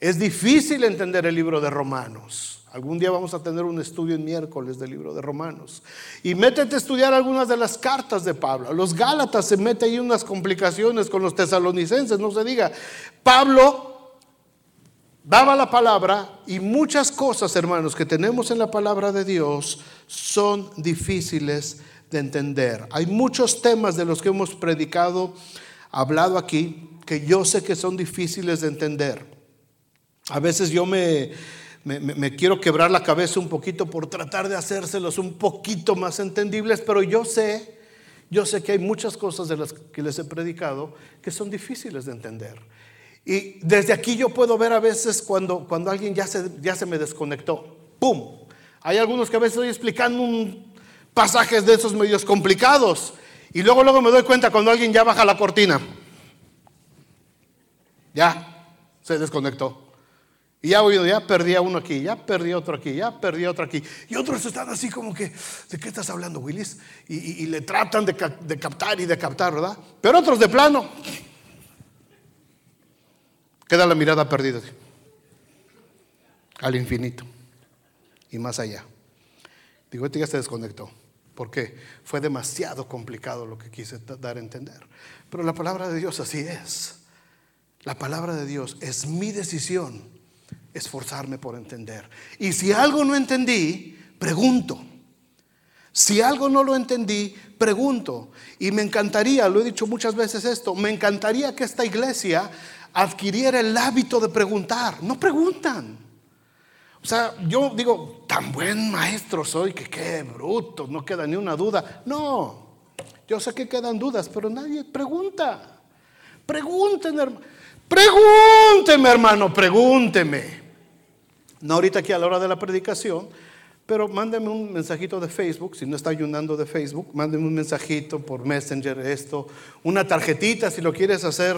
Es difícil entender el libro de Romanos. Algún día vamos a tener un estudio en miércoles del libro de Romanos. Y métete a estudiar algunas de las cartas de Pablo. Los Gálatas se mete ahí unas complicaciones con los tesalonicenses, no se diga. Pablo daba la palabra y muchas cosas, hermanos, que tenemos en la palabra de Dios son difíciles de entender. Hay muchos temas de los que hemos predicado, hablado aquí, que yo sé que son difíciles de entender. A veces yo me quiero quebrar la cabeza un poquito por tratar de hacérselos un poquito más entendibles, pero yo sé que hay muchas cosas de las que les he predicado que son difíciles de entender. Y desde aquí yo puedo ver a veces cuando alguien ya se me desconectó. ¡Pum! Hay algunos que a veces estoy explicando pasajes de esos medios complicados y luego me doy cuenta cuando alguien ya baja la cortina. Ya se desconectó. Y ya perdí a uno aquí, ya perdí a otro aquí, ya perdí a otro aquí. Y otros están así como que, ¿de qué estás hablando, Willis? Y le tratan de captar y de captar, ¿verdad? Pero otros de plano, queda la mirada perdida al infinito y más allá. Digo, este ya se desconectó. ¿Por qué? Fue demasiado complicado lo que quise dar a entender. Pero la palabra de Dios así es. La palabra de Dios es mi decisión esforzarme por entender. Y si algo no entendí, pregunto. Si algo no lo entendí, pregunto. Y me encantaría, lo he dicho muchas veces esto, me encantaría que esta iglesia adquiriera el hábito de preguntar. No preguntan. O sea, yo digo, tan buen maestro soy que qué bruto, no queda ni una duda. No, yo sé que quedan dudas, pero nadie pregunta. Pregúnteme, hermano, pregúnteme. No ahorita aquí a la hora de la predicación, pero mándeme un mensajito de Facebook. Si no está ayunando de Facebook, mándeme un mensajito por Messenger, una tarjetita si lo quieres hacer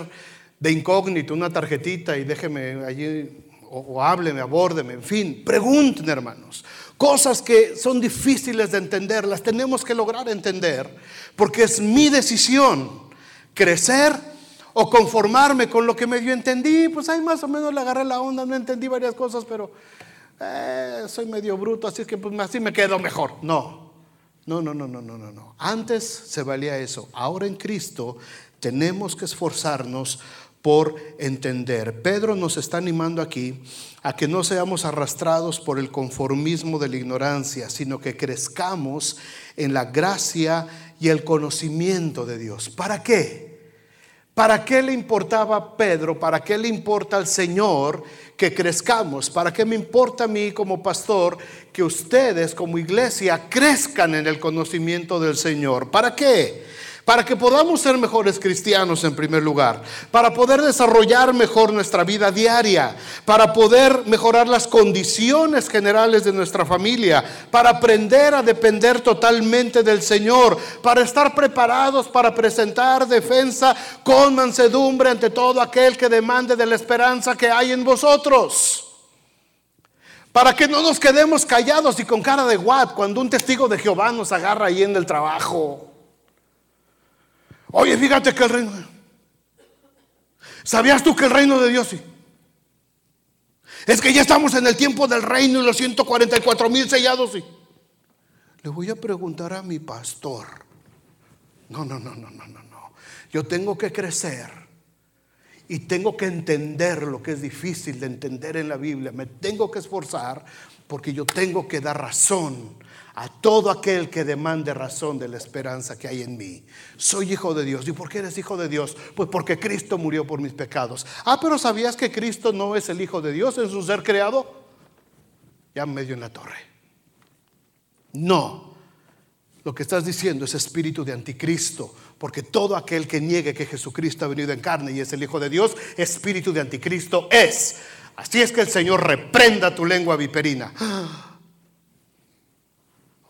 de incógnito, una tarjetita y déjeme allí o hábleme, abórdeme, en fin, pregunten, hermanos. Cosas que son difíciles de entender, las tenemos que lograr entender, porque es mi decisión crecer o conformarme con lo que medio entendí. Pues ahí más o menos le agarré la onda, no entendí varias cosas, pero soy medio bruto, así es que pues, así me quedo mejor. No. Antes se valía eso. Ahora en Cristo tenemos que esforzarnos por entender. Pedro nos está animando aquí a que no seamos arrastrados por el conformismo de la ignorancia, sino que crezcamos en la gracia y el conocimiento de Dios. ¿Para qué? ¿Para qué le importaba a Pedro? ¿Para qué le importa al Señor que crezcamos? ¿Para qué me importa a mí como pastor que ustedes como iglesia crezcan en el conocimiento del Señor? ¿Para qué? Para que podamos ser mejores cristianos en primer lugar, para poder desarrollar mejor nuestra vida diaria, para poder mejorar las condiciones generales de nuestra familia, para aprender a depender totalmente del Señor, para estar preparados para presentar defensa con mansedumbre ante todo aquel que demande de la esperanza que hay en vosotros. Para que no nos quedemos callados y con cara de what cuando un testigo de Jehová nos agarra ahí en el trabajo. Oye, fíjate que el reino, ¿sabías tú que el reino de Dios sí? Es que ya estamos en el tiempo del reino y los 144,000 sellados sí. Le voy a preguntar a mi pastor. No. Yo tengo que crecer y tengo que entender lo que es difícil de entender en la Biblia. Me tengo que esforzar porque yo tengo que dar razón a todo aquel que demande razón de la esperanza que hay en mí. Soy hijo de Dios. ¿Y por qué eres hijo de Dios? Pues porque Cristo murió por mis pecados. Pero ¿sabías que Cristo no es el hijo de Dios en su ser creado? Ya medio en la torre. No. Lo que estás diciendo es espíritu de anticristo, porque todo aquel que niegue que Jesucristo ha venido en carne y es el hijo de Dios, espíritu de anticristo es. Así es que el Señor reprenda tu lengua viperina.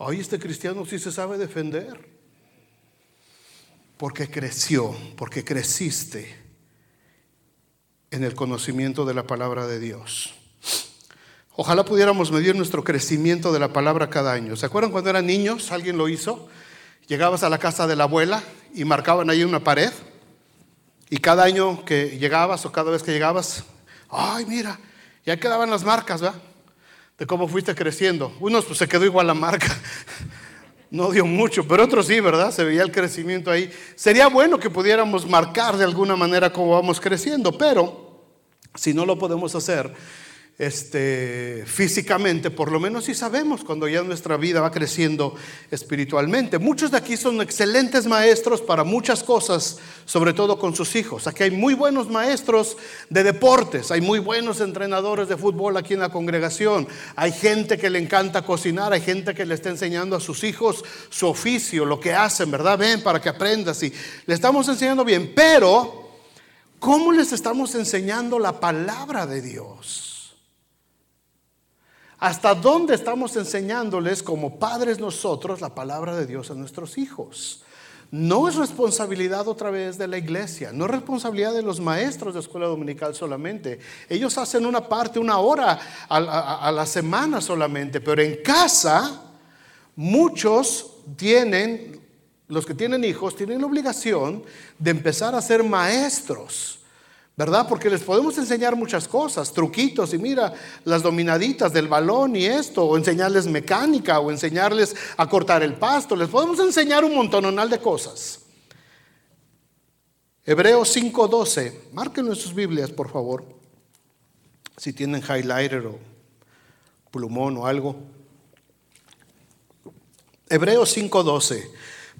Ay, este cristiano sí se sabe defender. Porque creció, porque creciste en el conocimiento de la palabra de Dios. Ojalá pudiéramos medir nuestro crecimiento de la palabra cada año. ¿Se acuerdan cuando eran niños? ¿Alguien lo hizo? Llegabas a la casa de la abuela y marcaban ahí una pared. Y cada año que llegabas o cada vez que llegabas, ay, mira, ya quedaban las marcas, ¿verdad? De cómo fuiste creciendo. Unos pues se quedó igual la marca, no dio mucho, pero otros sí, ¿verdad? Se veía el crecimiento ahí. Sería bueno que pudiéramos marcar de alguna manera cómo vamos creciendo, pero si no lo podemos hacer físicamente, por lo menos sí sabemos cuando ya nuestra vida va creciendo espiritualmente. Muchos de aquí son excelentes maestros para muchas cosas, sobre todo con sus hijos. Aquí hay muy buenos maestros de deportes, hay muy buenos entrenadores de fútbol aquí en la congregación, hay gente que le encanta cocinar, hay gente que le está enseñando a sus hijos su oficio, lo que hacen, ¿verdad? Ven para que aprendas y le estamos enseñando bien, pero ¿cómo les estamos enseñando la palabra de Dios? ¿Hasta dónde estamos enseñándoles como padres nosotros la palabra de Dios a nuestros hijos? No es responsabilidad otra vez de la iglesia, no es responsabilidad de los maestros de escuela dominical solamente. Ellos hacen una parte, una hora a la semana solamente, pero en casa muchos tienen, los que tienen hijos, tienen la obligación de empezar a ser maestros, ¿verdad? Porque les podemos enseñar muchas cosas, truquitos y mira las dominaditas del balón y esto, o enseñarles mecánica, o enseñarles a cortar el pasto. Les podemos enseñar un montonal de cosas. Hebreos 5:12, márquenlo en sus Biblias por favor, si tienen highlighter o plumón o algo. Hebreos 5:12,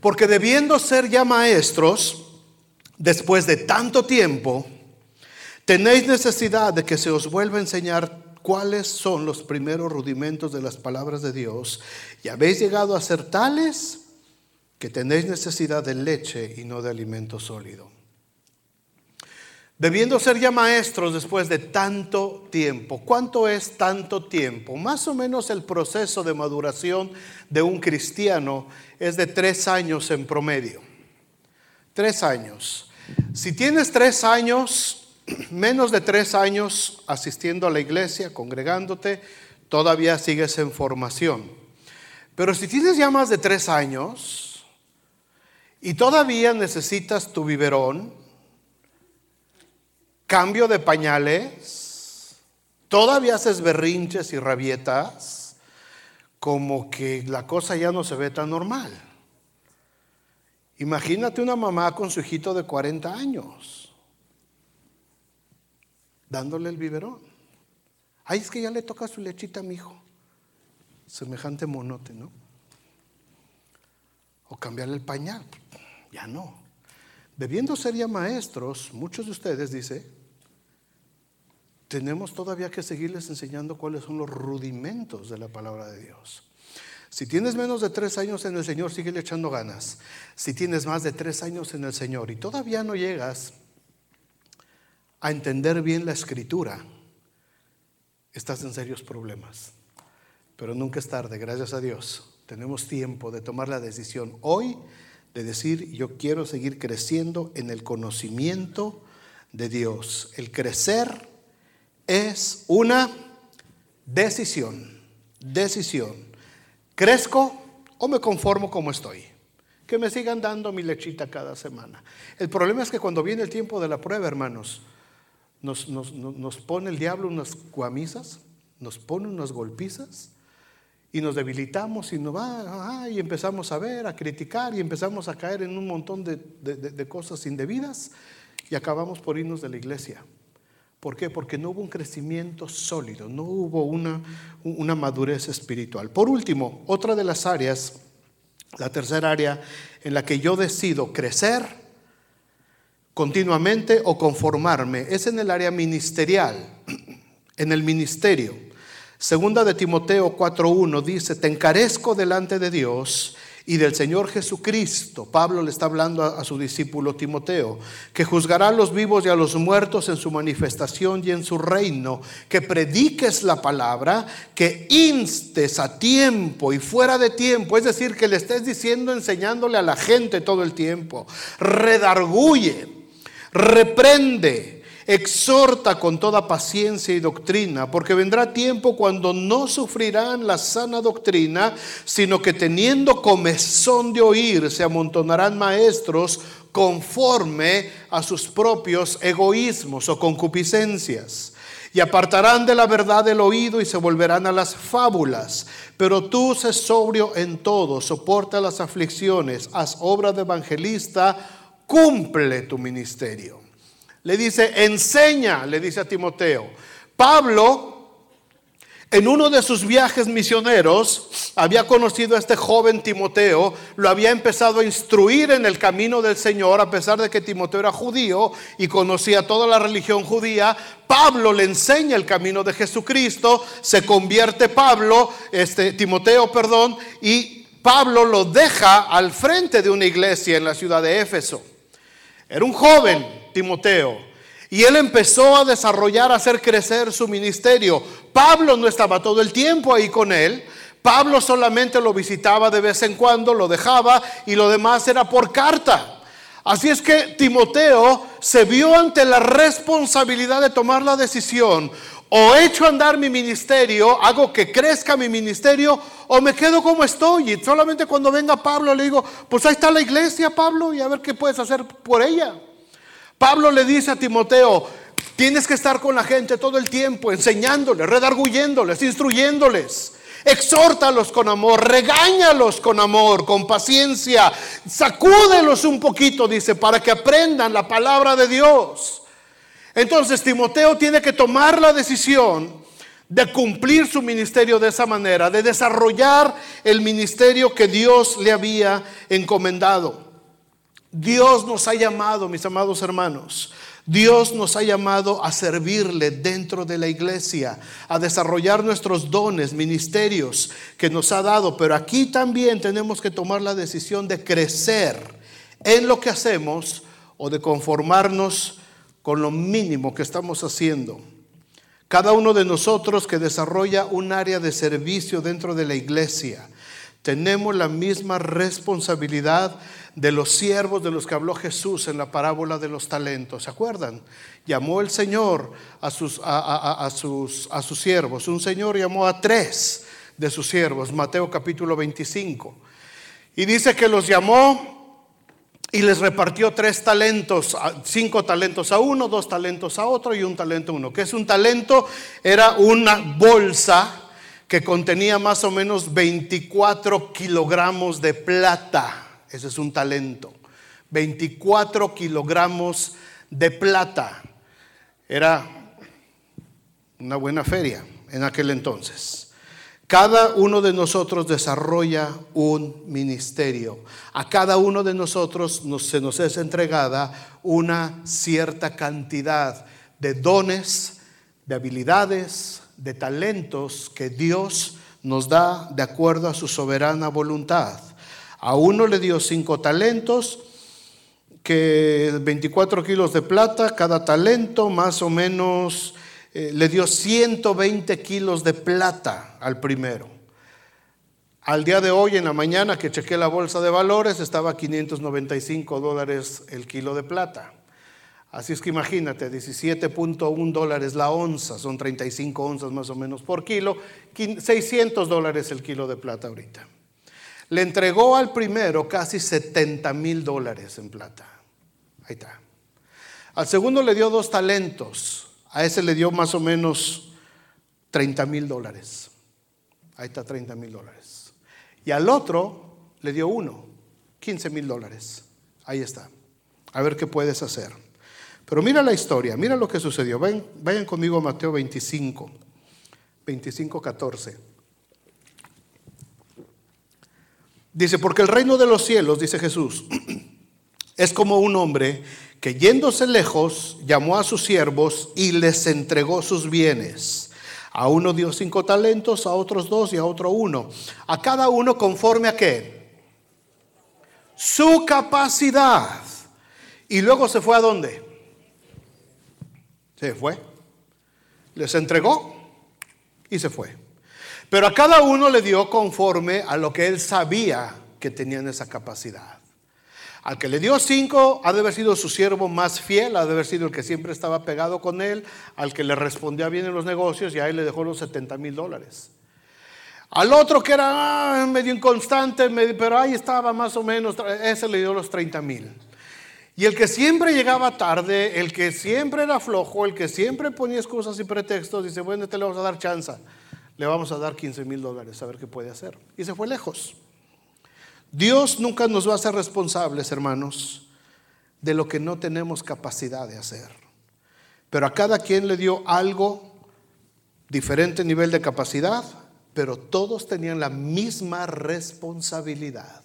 porque debiendo ser ya maestros después de tanto tiempo, tenéis necesidad de que se os vuelva a enseñar cuáles son los primeros rudimentos de las palabras de Dios, y habéis llegado a ser tales que tenéis necesidad de leche y no de alimento sólido. Debiendo ser ya maestros después de tanto tiempo. ¿Cuánto es tanto tiempo? Más o menos el proceso de maduración de un cristiano es de 3 años en promedio. 3 años. Si tienes 3 años, menos de 3 años asistiendo a la iglesia, congregándote, todavía sigues en formación. Pero si tienes ya más de 3 años y todavía necesitas tu biberón, cambio de pañales, todavía haces berrinches y rabietas, como que la cosa ya no se ve tan normal. Imagínate una mamá con su hijito de 40 años, dándole el biberón. Ay, es que ya le toca su lechita a mi hijo. Semejante monote, ¿no? O cambiarle el pañal. Ya no. Debiendo ser ya maestros, muchos de ustedes, dice, tenemos todavía que seguirles enseñando cuáles son los rudimentos de la palabra de Dios. Si tienes menos de 3 años en el Señor, síguele echando ganas. Si tienes más de 3 años en el Señor y todavía no llegas a entender bien la Escritura, estás en serios problemas. Pero nunca es tarde, gracias a Dios. Tenemos tiempo de tomar la decisión hoy de decir: yo quiero seguir creciendo en el conocimiento de Dios. El crecer es una decisión. ¿Crezco o me conformo como estoy? Que me sigan dando mi lechita cada semana. El problema es que cuando viene el tiempo de la prueba, hermanos, nos pone el diablo unas guamisas, nos pone unas golpizas y nos debilitamos y y empezamos a ver, a criticar y empezamos a caer en un montón de cosas indebidas y acabamos por irnos de la iglesia. ¿Por qué? Porque no hubo un crecimiento sólido, no hubo una madurez espiritual. Por último, otra de las áreas, la tercera área en la que yo decido crecer continuamente o conformarme, es en el área ministerial, en el ministerio. Segunda de Timoteo 4:1 dice: te encarezco delante de Dios y del Señor Jesucristo. Pablo le está hablando a su discípulo Timoteo, que juzgará a los vivos y a los muertos en su manifestación y en su reino, que prediques la palabra, que instes a tiempo y fuera de tiempo, es decir, que le estés diciendo, enseñándole a la gente todo el tiempo. Redarguye, reprende, exhorta con toda paciencia y doctrina, porque vendrá tiempo cuando no sufrirán la sana doctrina, sino que teniendo comezón de oír, se amontonarán maestros conforme a sus propios egoísmos o concupiscencias, y apartarán de la verdad el oído y se volverán a las fábulas. Pero tú sé sobrio en todo, soporta las aflicciones, haz obra de evangelista, cumple tu ministerio. Le dice, enseña, le dice a Timoteo. Pablo, en uno de sus viajes misioneros, había conocido a este joven Timoteo, lo había empezado a instruir en el camino del Señor, a pesar de que Timoteo era judío y conocía toda la religión judía. Pablo le enseña el camino de Jesucristo, se convierte Timoteo, y Pablo lo deja al frente de una iglesia en la ciudad de Éfeso. Era un joven Timoteo, y él empezó a desarrollar, a hacer crecer su ministerio. Pablo no estaba todo el tiempo ahí con él. Pablo solamente lo visitaba de vez en cuando, lo dejaba, y lo demás era por carta. Así es que Timoteo se vio ante la responsabilidad de tomar la decisión: o echo a andar mi ministerio, hago que crezca mi ministerio, o me quedo como estoy. Y solamente cuando venga Pablo le digo: pues ahí está la iglesia, Pablo, y a ver qué puedes hacer por ella. Pablo le dice a Timoteo: tienes que estar con la gente todo el tiempo, enseñándoles, redarguyéndoles, instruyéndoles. Exhórtalos con amor, regáñalos con amor, con paciencia, sacúdelos un poquito, dice, para que aprendan la palabra de Dios. Entonces Timoteo tiene que tomar la decisión de cumplir su ministerio de esa manera, de desarrollar el ministerio que Dios le había encomendado. Dios nos ha llamado, mis amados hermanos, Dios nos ha llamado a servirle dentro de la iglesia, a desarrollar nuestros dones, ministerios que nos ha dado. Pero aquí también tenemos que tomar la decisión de crecer en lo que hacemos o de conformarnos con lo mínimo que estamos haciendo. Cada uno de nosotros que desarrolla un área de servicio dentro de la iglesia, tenemos la misma responsabilidad de los siervos de los que habló Jesús en la parábola de los talentos. ¿Se acuerdan? Llamó el Señor a sus siervos. Un señor llamó a 3 de sus siervos, Mateo capítulo 25. Y dice que los llamó Y les repartió 3 talentos, 5 talentos a uno, 2 talentos a otro y 1 talento a uno. ¿Qué es un talento? Era una bolsa que contenía más o menos 24 kilogramos de plata. Ese es un talento. 24 kilogramos de plata. Era una buena feria en aquel entonces. Cada uno de nosotros desarrolla un ministerio. A cada uno de nosotros se nos es entregada una cierta cantidad de dones, de habilidades, de talentos que Dios nos da de acuerdo a su soberana voluntad. A uno le dio 5 talentos, que 24 kilos de plata, cada talento más o menos le dio 120 kilos de plata al primero. Al día de hoy, en la mañana que chequé la bolsa de valores, estaba a $595 el kilo de plata. Así es que imagínate, $17.1 la onza, son 35 onzas más o menos por kilo, $600 el kilo de plata ahorita. Le entregó al primero casi $70,000 en plata. Ahí está. Al segundo le dio 2 talentos. A ese le dio más o menos $30,000. Ahí está, $30,000. Y al otro le dio uno, $15,000. Ahí está. A ver qué puedes hacer. Pero mira la historia, mira lo que sucedió. Vayan conmigo a Mateo 25, 14. Dice, porque el reino de los cielos, dice Jesús, es como un hombre que yéndose lejos llamó a sus siervos y les entregó sus bienes. A uno dio 5 talentos, a otros 2 y a otro 1. A cada uno conforme a ¿qué? Su capacidad. Y luego se fue ¿a dónde? Se fue. Les entregó y se fue. Pero a cada uno le dio conforme a lo que él sabía que tenían esa capacidad. Al que le dio 5 ha de haber sido su siervo más fiel, ha de haber sido el que siempre estaba pegado con él, al que le respondía bien en los negocios y a él le dejó los $70,000. Al otro que era medio inconstante, pero ahí estaba más o menos, ese le dio los $30,000. Y el que siempre llegaba tarde, el que siempre era flojo, el que siempre ponía excusas y pretextos, dice, bueno, le vamos a dar chance, le vamos a dar $15,000 a ver qué puede hacer. Y se fue lejos. Dios nunca nos va a hacer responsables, hermanos, de lo que no tenemos capacidad de hacer. Pero a cada quien le dio algo, diferente nivel de capacidad, pero todos tenían la misma responsabilidad.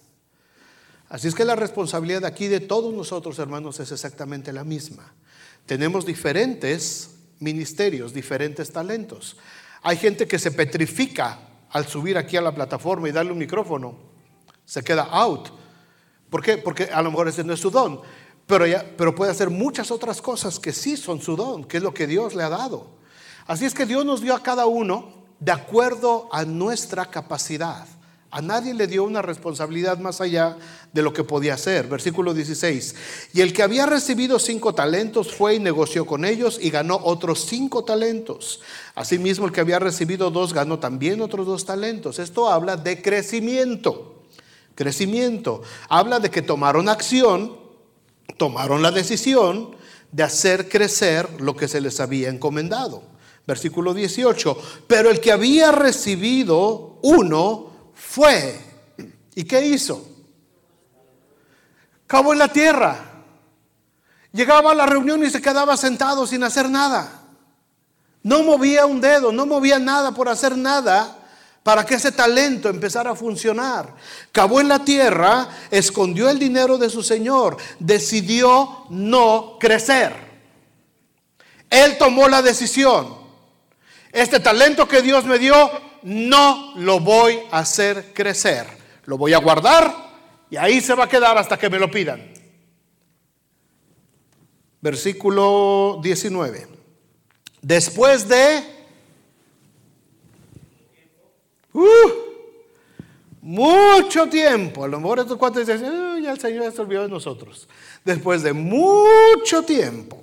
Así es que la responsabilidad aquí de todos nosotros, hermanos, es exactamente la misma. Tenemos diferentes ministerios, diferentes talentos. Hay gente que se petrifica al subir aquí a la plataforma y darle un micrófono. Se queda out. ¿Por qué? Porque a lo mejor ese no es su don. Pero puede hacer muchas otras cosas que sí son su don, que es lo que Dios le ha dado. Así es que Dios nos dio a cada uno de acuerdo a nuestra capacidad. A nadie le dio una responsabilidad más allá de lo que podía hacer. Versículo 16. Y el que había recibido 5 talentos fue y negoció con ellos y ganó otros 5 talentos. Asimismo, el que había recibido 2 ganó también otros 2 talentos. Esto habla de crecimiento. Crecimiento. Habla de que tomaron acción, tomaron la decisión de hacer crecer lo que se les había encomendado. Versículo 18. Pero el que había recibido 1 fue. ¿Y qué hizo? Cavó en la tierra. Llegaba a la reunión y se quedaba sentado sin hacer nada. No movía un dedo, no movía nada por hacer nada para que ese talento empezara a funcionar. Cavó en la tierra, escondió el dinero de su señor, decidió no crecer. Él tomó la decisión. Este talento que Dios me dio, no lo voy a hacer crecer. Lo voy a guardar y ahí se va a quedar hasta que me lo pidan. Versículo 19. Después de mucho tiempo, a lo mejor estos cuantos dicen, ya el Señor se olvidó de nosotros. Después de mucho tiempo,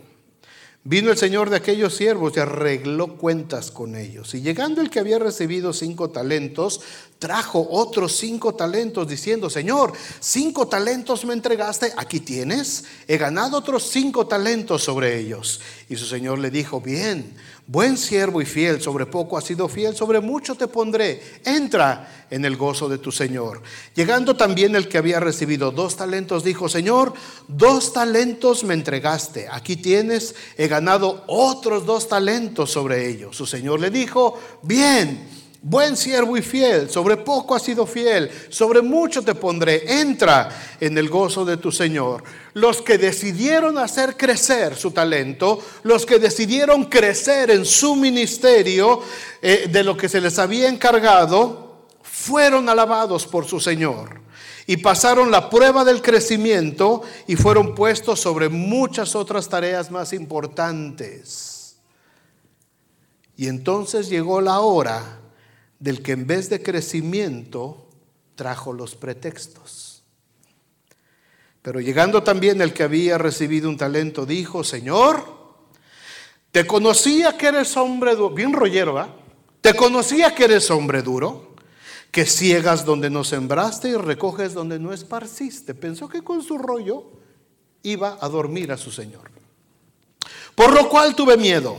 vino el Señor de aquellos siervos y arregló cuentas con ellos. Y llegando el que había recibido 5 talentos, trajo otros 5 talentos diciendo: Señor, 5 talentos me entregaste, aquí tienes, he ganado otros 5 talentos sobre ellos. Y su señor le dijo: bien, buen siervo y fiel, sobre poco has sido fiel, sobre mucho te pondré, entra en el gozo de tu señor. Llegando también el que había recibido 2 talentos, dijo: Señor, 2 talentos me entregaste, aquí tienes, he ganado otros 2 talentos sobre ellos. Su señor le dijo: bien, buen siervo y fiel, sobre poco has sido fiel, sobre mucho te pondré, entra en el gozo de tu señor. Los que decidieron hacer crecer su talento, los que decidieron crecer en su ministerio, de lo que se les había encargado, fueron alabados por su señor y pasaron la prueba del crecimiento y fueron puestos sobre muchas otras tareas más importantes. Y entonces llegó la hora del que en vez de crecimiento trajo los pretextos. Pero llegando también el que había recibido un talento, dijo: Señor, te conocía que eres hombre duro, bien rollero, ¿va? Te conocía que eres hombre duro, que ciegas donde no sembraste y recoges donde no esparciste. Pensó que con su rollo iba a dormir a su señor. Por lo cual tuve miedo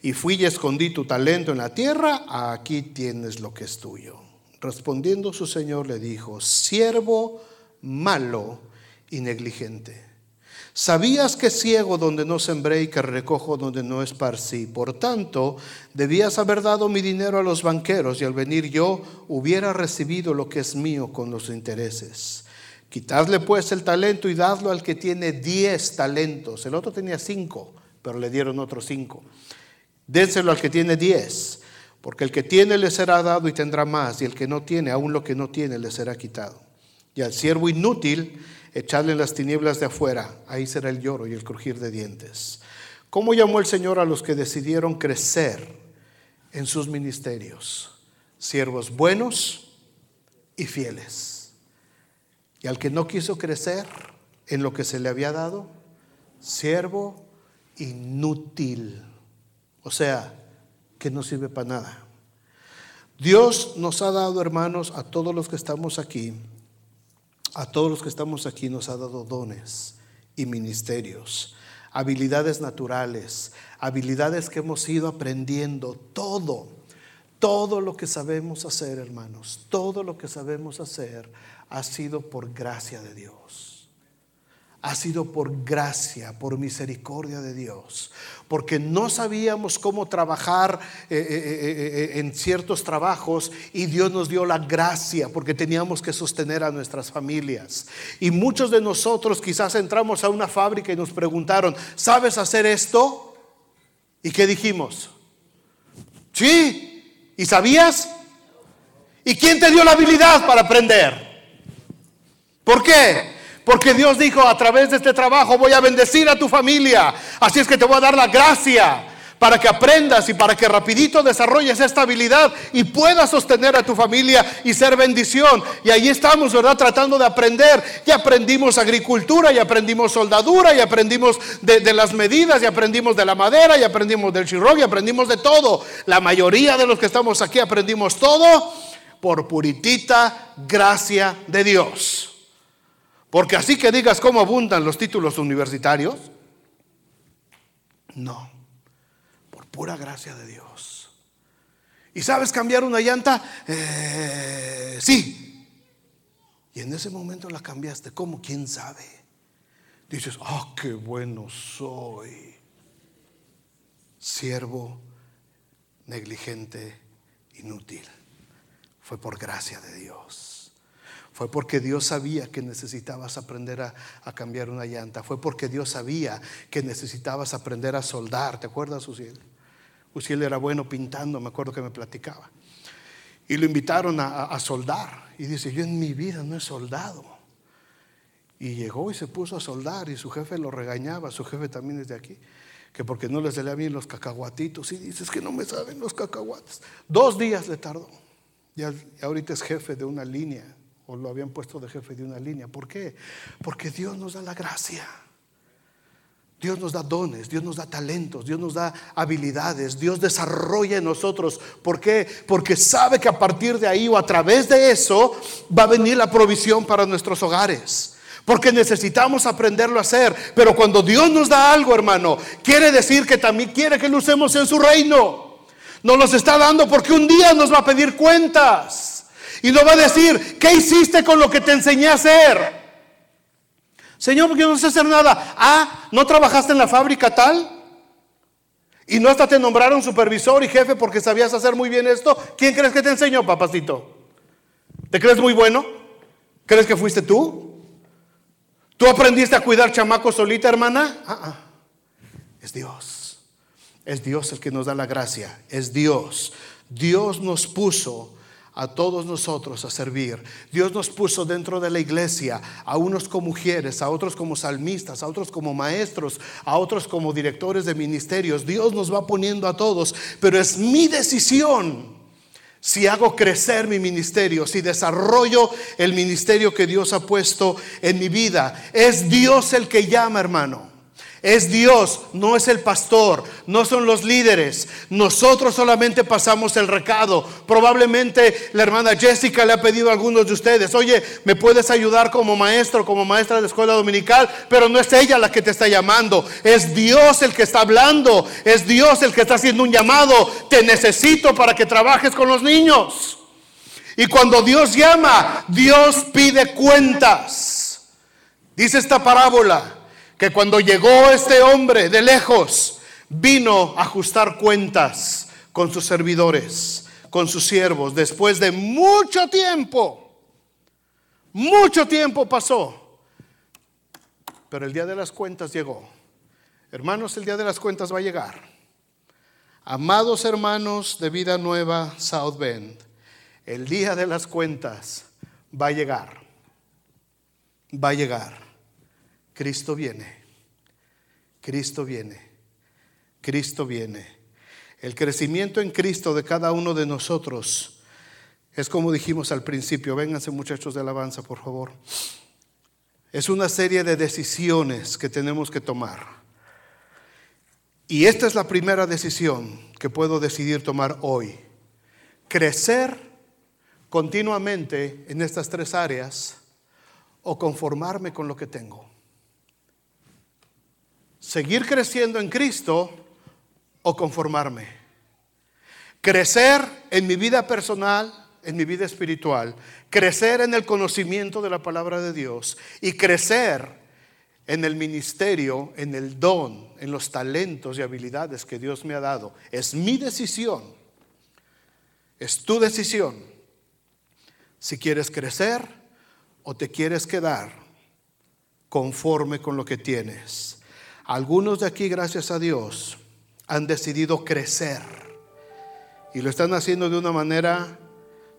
y fui y escondí tu talento en la tierra, aquí tienes lo que es tuyo. Respondiendo su señor le dijo: siervo malo y negligente, sabías que ciego donde no sembré y que recojo donde no esparcí. Por tanto, debías haber dado mi dinero a los banqueros y al venir yo hubiera recibido lo que es mío con los intereses. Quitadle pues el talento y dadlo al que tiene 10 talentos. El otro tenía 5, pero le dieron otros 5. Dénselo al que tiene 10, porque el que tiene le será dado y tendrá más, y el que no tiene, aún lo que no tiene, le será quitado. Y al siervo inútil, echadle en las tinieblas de afuera, ahí será el lloro y el crujir de dientes. ¿Cómo llamó el Señor a los que decidieron crecer en sus ministerios? Siervos buenos y fieles. Y al que no quiso crecer en lo que se le había dado, siervo inútil. O sea, que no sirve para nada. Dios nos ha dado, hermanos, a todos los que estamos aquí, nos ha dado dones y ministerios, habilidades naturales, habilidades que hemos ido aprendiendo. Todo lo que sabemos hacer, hermanos, todo lo que sabemos hacer ha sido por gracia de Dios. Ha sido por gracia, por misericordia de Dios, porque no sabíamos cómo trabajar en ciertos trabajos y Dios nos dio la gracia porque teníamos que sostener a nuestras familias. Y muchos de nosotros quizás entramos a una fábrica y nos preguntaron: ¿sabes hacer esto? ¿Y qué dijimos? Sí. ¿Y sabías? ¿Y quién te dio la habilidad para aprender? ¿Por qué? Porque Dios dijo: a través de este trabajo voy a bendecir a tu familia. Así es que te voy a dar la gracia para que aprendas y para que rapidito desarrolles esta habilidad y puedas sostener a tu familia y ser bendición. Y ahí estamos, ¿verdad? Tratando de aprender. Ya aprendimos agricultura, ya aprendimos soldadura, ya aprendimos de las medidas, ya aprendimos de la madera, ya aprendimos del chirro, ya aprendimos de todo. La mayoría de los que estamos aquí aprendimos todo por puritita gracia de Dios. Porque así que digas cómo abundan los títulos universitarios, no, por pura gracia de Dios. ¿Y sabes cambiar una llanta? Sí. Y en ese momento la cambiaste. ¿Cómo? ¿Quién sabe? Dices: qué bueno soy. Siervo negligente, inútil. Fue por gracia de Dios. Fue porque Dios sabía que necesitabas aprender a cambiar una llanta. Fue porque Dios sabía que necesitabas aprender a soldar. ¿Te acuerdas, Uziel? Uziel era bueno pintando, me acuerdo que me platicaba. Y lo invitaron a soldar. Y dice: yo en mi vida no he soldado. Y llegó y se puso a soldar y su jefe lo regañaba. Su jefe también es de aquí. Que porque no les salía bien los cacahuatitos. Y dices que no me saben los cacahuates. 2 días le tardó. Y ahorita es jefe de una línea. O lo habían puesto de jefe de una línea. ¿Por qué? Porque Dios nos da la gracia. Dios nos da dones, Dios nos da talentos, Dios nos da habilidades, Dios desarrolla en nosotros. ¿Por qué? Porque sabe que a partir de ahí o a través de eso va a venir la provisión para nuestros hogares. Porque necesitamos aprenderlo a hacer. Pero cuando Dios nos da algo, hermano, quiere decir que también quiere que lo usemos en su reino. Nos los está dando porque un día nos va a pedir cuentas. Y nos va a decir: ¿qué hiciste con lo que te enseñé a hacer? Señor, porque no sé hacer nada. ¿No trabajaste en la fábrica tal? Y no hasta te nombraron supervisor y jefe porque sabías hacer muy bien esto. ¿Quién crees que te enseñó, papacito? ¿Te crees muy bueno? ¿Crees que fuiste tú? ¿Tú aprendiste a cuidar chamacos solita, hermana? Es Dios. Es Dios el que nos da la gracia. Es Dios. Dios nos puso a todos nosotros a servir. Dios nos puso dentro de la iglesia, a unos como mujeres, a otros como salmistas, a otros como maestros, a otros como directores de ministerios. Dios nos va poniendo a todos, pero es mi decisión si hago crecer mi ministerio, si desarrollo el ministerio que Dios ha puesto en mi vida. Es Dios el que llama, hermano. Es Dios, no es el pastor, no son los líderes. Nosotros solamente pasamos el recado. Probablemente la hermana Jessica le ha pedido a algunos de ustedes: oye, ¿me puedes ayudar como maestro, como maestra de escuela dominical? Pero no es ella la que te está llamando. Es Dios el que está hablando. Es Dios el que está haciendo un llamado. Te necesito para que trabajes con los niños. Y cuando Dios llama, Dios pide cuentas. Dice esta parábola que cuando llegó este hombre de lejos, vino a ajustar cuentas con sus servidores, con sus siervos. Después de mucho tiempo pasó, pero el día de las cuentas llegó. Hermanos, el día de las cuentas va a llegar. Amados hermanos de Vida Nueva South Bend, el día de las cuentas va a llegar. Va a llegar. Cristo viene, Cristo viene, Cristo viene. El crecimiento en Cristo de cada uno de nosotros es como dijimos al principio. Vénganse, muchachos de alabanza, por favor. Es una serie de decisiones que tenemos que tomar. Y esta es la primera decisión que puedo decidir tomar hoy. Crecer continuamente en estas tres áreas o conformarme con lo que tengo. Seguir creciendo en Cristo o conformarme. Crecer en mi vida personal, en mi vida espiritual. Crecer en el conocimiento de la palabra de Dios. Y crecer en el ministerio, en el don, en los talentos y habilidades que Dios me ha dado. Es mi decisión. Es tu decisión. Si quieres crecer o te quieres quedar conforme con lo que tienes. Algunos de aquí, gracias a Dios, han decidido crecer y lo están haciendo de una manera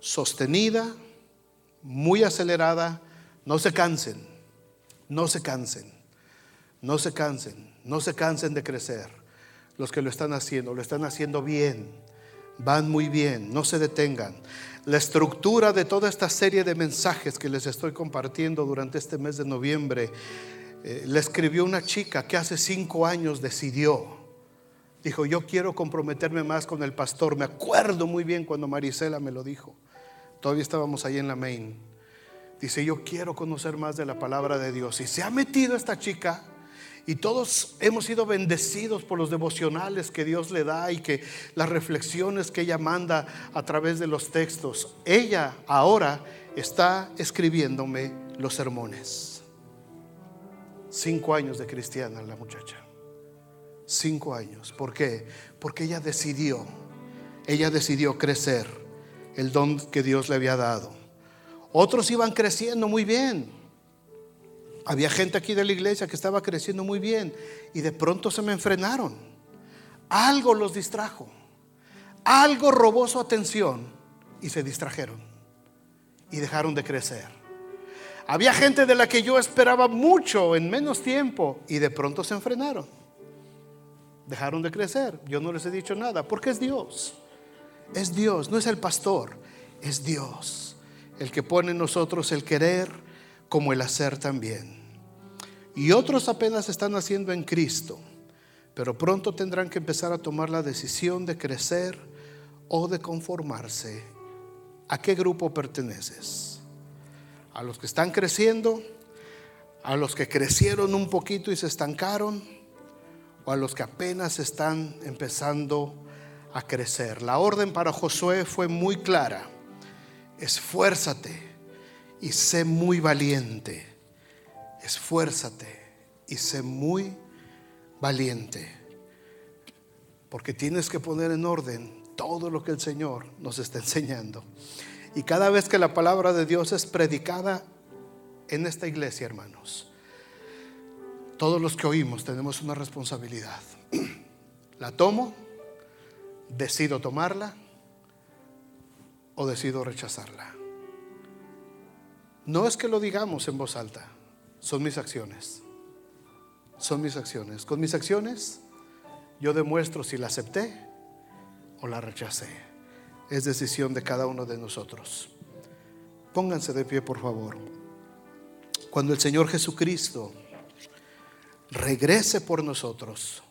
sostenida, muy acelerada. No se cansen, no se cansen, no se cansen, no se cansen de crecer. Los que lo están haciendo bien, van muy bien, no se detengan. La estructura de toda esta serie de mensajes que les estoy compartiendo durante este mes de noviembre le escribió una chica que hace 5 años dijo: yo quiero comprometerme más con el pastor. Me acuerdo muy bien cuando Marisela me lo dijo. Todavía estábamos ahí en la Main. Dice: yo quiero conocer más de la palabra de Dios. Y se ha metido esta chica. Y todos hemos sido bendecidos por los devocionales que Dios le da y que las reflexiones que ella manda a través de los textos. Ella ahora está escribiéndome los sermones. 5 años de cristiana la muchacha. 5 años. ¿Por qué? Porque ella decidió crecer el don que Dios le había dado. Otros iban creciendo muy bien. Había gente aquí de la iglesia que estaba creciendo muy bien y de pronto se me enfrenaron. Algo los distrajo. Algo robó su atención y se distrajeron y dejaron de crecer. Había gente de la que yo esperaba mucho en menos tiempo y de pronto se enfrenaron. Dejaron de crecer. Yo no les he dicho nada porque es Dios. Es Dios, no es el pastor. Es Dios el que pone en nosotros el querer como el hacer también. y otros apenas están naciendo en Cristo, pero pronto tendrán que empezar a tomar la decisión de crecer o de conformarse. ¿A qué grupo perteneces? ¿A los que están creciendo? ¿A los que crecieron un poquito y se estancaron? ¿O a los que apenas están empezando a crecer? La orden para Josué fue muy clara: esfuérzate y sé muy valiente. Esfuérzate y sé muy valiente, porque tienes que poner en orden todo lo que el Señor nos está enseñando. Y cada vez que la palabra de Dios es predicada en esta iglesia, hermanos, todos los que oímos tenemos una responsabilidad. ¿La tomo? ¿Decido tomarla? ¿O decido rechazarla? No es que lo digamos en voz alta, son mis acciones. Son mis acciones. Con mis acciones yo demuestro si la acepté o la rechacé. Es decisión de cada uno de nosotros. Pónganse de pie, por favor. Cuando el Señor Jesucristo regrese por nosotros,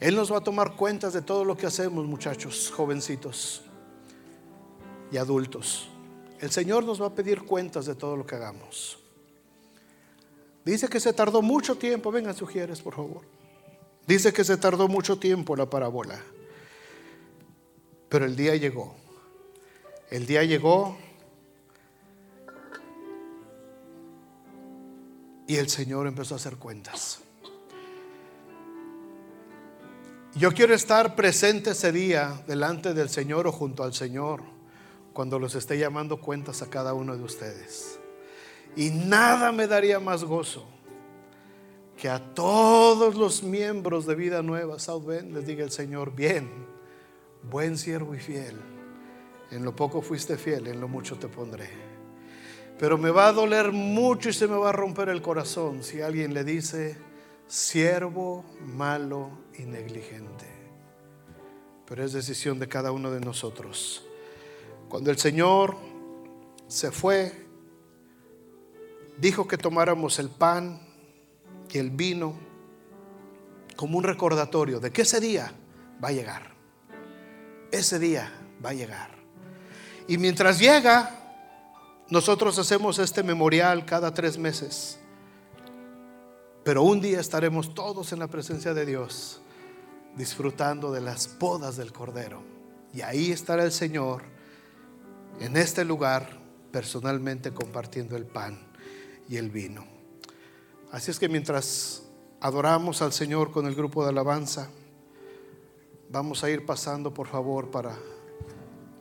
Él nos va a tomar cuentas de todo lo que hacemos, muchachos, jovencitos y adultos. El Señor nos va a pedir cuentas de todo lo que hagamos. Dice que se tardó mucho tiempo. Vengan, sugieres, por favor. Dice que se tardó mucho tiempo la parábola, pero el día llegó. El día llegó y el Señor empezó a hacer cuentas. Yo quiero estar presente ese día delante del Señor o junto al Señor cuando los esté llamando cuentas a cada uno de ustedes. Y nada me daría más gozo que a todos los miembros de Vida Nueva South Bend les diga el Señor: bien, buen siervo y fiel, en lo poco fuiste fiel, en lo mucho te pondré. Pero me va a doler mucho y se me va a romper el corazón si alguien le dice: siervo malo y negligente. Pero es decisión de cada uno de nosotros. Cuando el Señor se fue, dijo que tomáramos el pan y el vino como un recordatorio de que ese día va a llegar. Ese día va a llegar. Y mientras llega, nosotros hacemos este memorial cada 3 meses. Pero un día estaremos todos en la presencia de Dios, disfrutando de las bodas del Cordero. Y ahí estará el Señor en este lugar, personalmente compartiendo el pan y el vino. Así es que mientras adoramos al Señor con el grupo de alabanza, vamos a ir pasando, por favor, para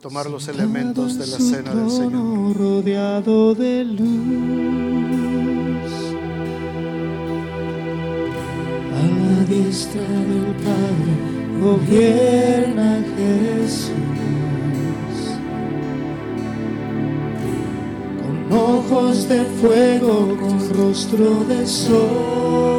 tomar los elementos de la cena del Señor. Rodeado de luz, a la diestra del Padre gobierna Jesús. Con ojos de fuego, con rostro de sol,